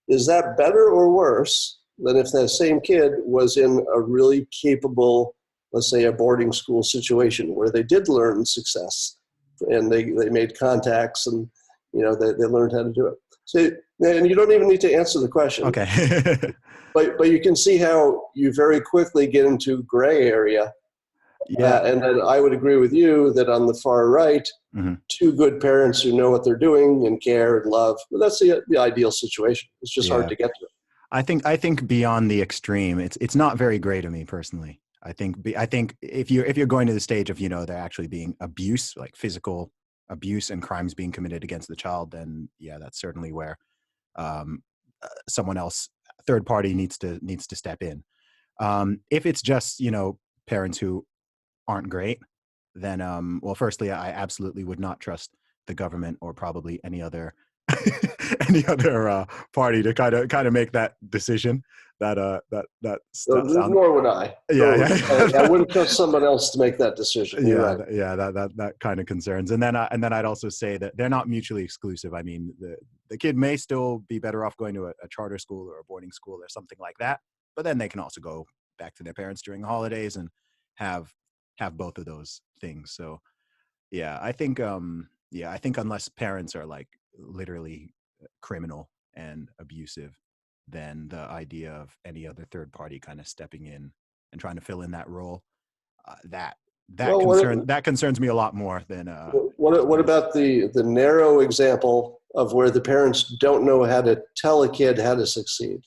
S2: Is that better or worse than if that same kid was in a really capable, let's say a boarding school situation where they did learn success and they made contacts and, they learned how to do it. So, and you don't even need to answer the question,
S1: Okay.
S2: but you can see how you very quickly get into gray area.
S1: Yeah.
S2: And then I would agree with you that on the far right,
S1: Hmm.
S2: two good parents who know what they're doing and care and love. Well, that's the ideal situation. It's just hard
S1: Yeah.
S2: to get to.
S1: I think beyond the extreme, it's not very great to me personally. I think if you're going to the stage of there actually being abuse, like physical abuse and crimes being committed against the child, then yeah, that's certainly where um, someone else, third party, needs to step in. If it's just parents who aren't great, then well, firstly, I absolutely would not trust the government or probably any other any other party to kind of make that decision. That sound.
S2: Nor would I.
S1: Yeah,
S2: Nor would I
S1: yeah.
S2: wouldn't trust someone else to make that decision. You're
S1: Yeah,
S2: right.
S1: yeah, that kind of concerns. And then I'd also say that they're not mutually exclusive. I mean, the kid may still be better off going to a charter school or a boarding school or something like that, but then they can also go back to their parents during the holidays and have have both of those things. So I think unless parents are like literally criminal and abusive, than the idea of any other third party kind of stepping in and trying to fill in that role. That
S2: Well,
S1: that concerns me a lot more than
S2: what about the narrow example of where the parents don't know how to tell a kid how to succeed,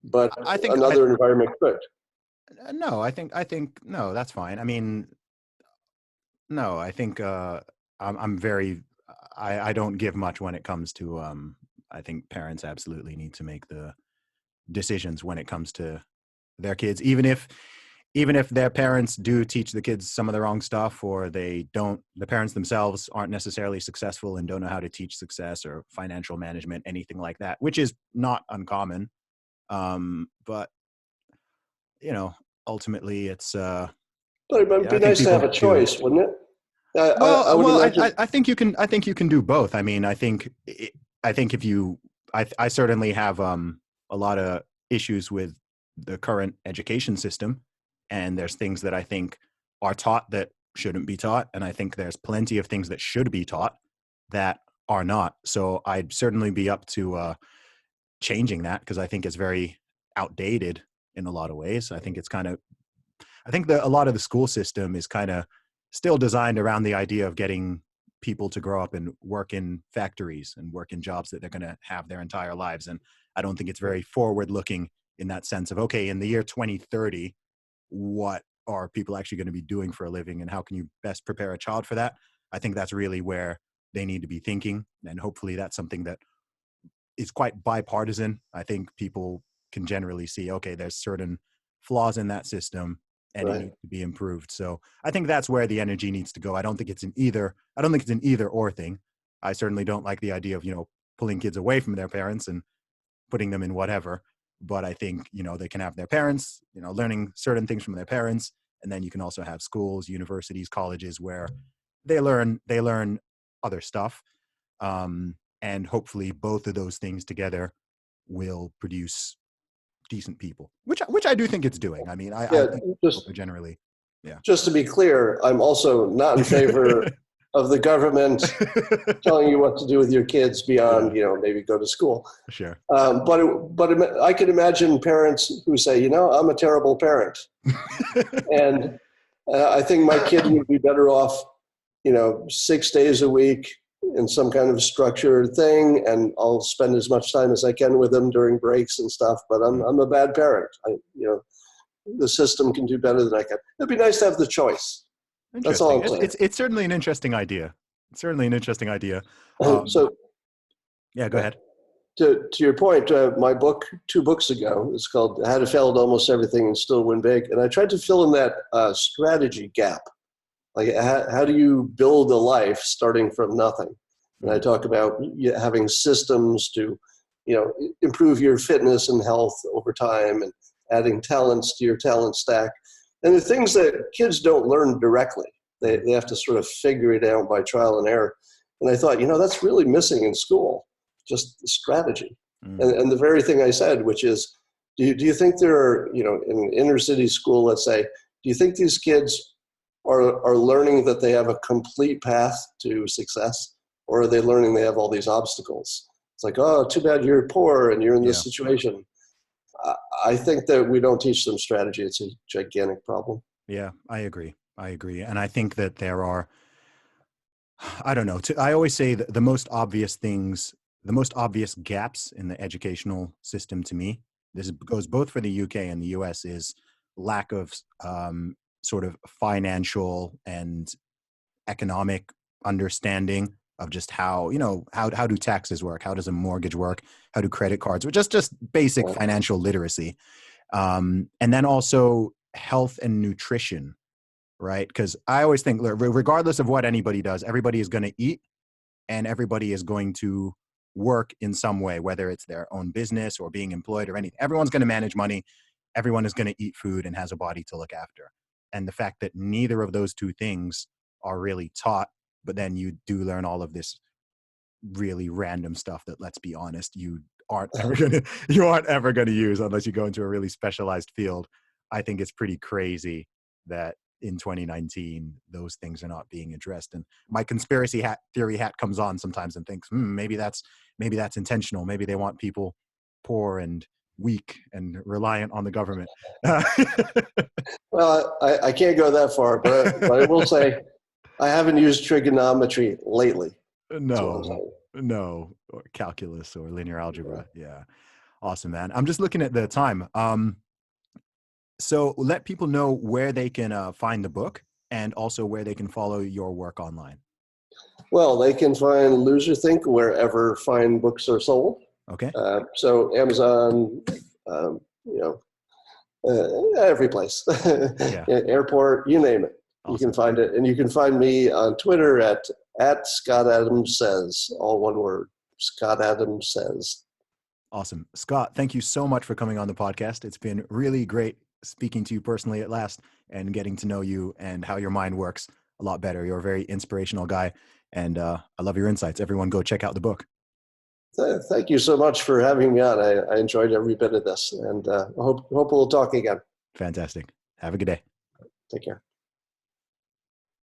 S2: but
S1: I think
S2: another environment could?
S1: no, I think no, that's fine. I mean, no, I think I'm very I don't give much when it comes to I think parents absolutely need to make the decisions when it comes to their kids, even if their parents do teach the kids some of the wrong stuff, or they don't, the parents themselves aren't necessarily successful and don't know how to teach success or financial management, anything like that, which is not uncommon. But you know, ultimately it's
S2: But it would
S1: yeah,
S2: be
S1: I think
S2: nice to have
S1: people
S2: a
S1: do.
S2: choice, wouldn't it? I would imagine.
S1: I think you can. I think you can do both. I mean, I think if you, I certainly have a lot of issues with the current education system, and there's things that I think are taught that shouldn't be taught, and I think there's plenty of things that should be taught that are not. So I'd certainly be up to changing that, because I think it's very outdated in a lot of ways. I think it's kind of, I think a lot of the school system is kind of still designed around the idea of getting people to grow up and work in factories and work in jobs that they're going to have their entire lives. And I don't think it's very forward looking in that sense of, okay, in the year 2030, what are people actually going to be doing for a living, and how can you best prepare a child for that? I think that's really where they need to be thinking. And hopefully that's something that is quite bipartisan. I think people can generally see, okay, there's certain flaws in that system and it
S2: Right.
S1: needs to be improved. So I think that's where the energy needs to go. I don't think it's an either. I don't think it's an either or thing. I certainly don't like the idea of, pulling kids away from their parents and putting them in whatever. But I think, they can have their parents, learning certain things from their parents. And then you can also have schools, universities, colleges where they learn other stuff. And hopefully both of those things together will produce decent people, which I do think it's doing. I mean, I
S2: Yeah.
S1: think people
S2: Just
S1: are generally, yeah.
S2: just to be clear, I'm also not in favor of the government telling you what to do with your kids
S1: Yeah,
S2: beyond, maybe go to school.
S1: sure.
S2: I could imagine parents who say, I'm a terrible parent, and I think my kid would be better off, 6 days a week in some kind of structured thing, and I'll spend as much time as I can with them during breaks and stuff. But I'm a bad parent. The system can do better than I can. It'd be nice to have the choice. That's all
S1: Interesting.
S2: I'm saying.
S1: It's certainly an interesting idea. It's certainly an interesting idea. Um,
S2: So
S1: yeah, go
S2: uh,
S1: ahead.
S2: to your point, my book 2 books ago, it's called "How to Fail at Almost Everything and Still Win Big," and I tried to fill in that strategy gap. Like, how do you build a life starting from nothing? And I
S1: Mhm.
S2: talk about having systems to, improve your fitness and health over time, and adding talents to your talent stack. And the things that kids don't learn directly,
S1: Mhm.
S2: they have to sort of figure it out by trial and error. And I thought, that's really missing in school, just the strategy.
S1: Mhm.
S2: And the very thing I said, which is, do you think there are, in an inner city school, let's say, do you think these kids are learning that they have a complete path to success, or are they learning they have all these obstacles? It's like, oh, too bad you're poor and you're in this
S1: Yeah.
S2: situation. I think that we don't teach them strategy. It's a gigantic problem.
S1: Yeah, I agree. I agree. And I think that there are, I don't know, I always say that the most obvious things, the most obvious gaps in the educational system to me, this goes both for the UK and the US, is lack of sort of financial and economic understanding of just how, how do taxes work? How does a mortgage work? How do credit cards, or just basic
S2: Yeah.
S1: financial literacy. And then also health and nutrition, right? Because I always think, regardless of what anybody does, everybody is going to eat and everybody is going to work in some way, whether it's their own business or being employed or anything. Everyone's going to manage money. Everyone is going to eat food and has a body to look after. And the fact that neither of those two things are really taught, but then you do learn all of this really random stuff that, let's be honest, you aren't ever gonna use unless you go into a really specialized field. I think it's pretty crazy that in 2019 those things are not being addressed. And my conspiracy theory hat comes on sometimes and thinks, maybe that's intentional. Maybe they want people poor and weak and reliant on the government.
S2: Well, I can't go that far, but I will say I haven't used trigonometry lately. That's what I'm
S1: No,
S2: saying.
S1: no, or calculus or linear algebra. Yeah. Awesome, man. I'm just looking at the time. So let people know where they can find the book and also where they can follow your work online.
S2: Well, they can find Loserthink wherever fine books are sold.
S1: Okay.
S2: So Amazon, every place,
S1: Yeah.
S2: airport, you name it, you
S1: Awesome.
S2: can find it. And you can find me on Twitter at Scott Adams Says, all one word, Scott Adams Says.
S1: Awesome. Scott, thank you so much for coming on the podcast. It's been really great speaking to you personally at last and getting to know you and how your mind works a lot better. You're a very inspirational guy, and I love your insights. Everyone go check out the book.
S2: Thank you so much for having me on. I enjoyed every bit of this, and I hope we'll talk again.
S1: Fantastic. Have a good day.
S2: Take care.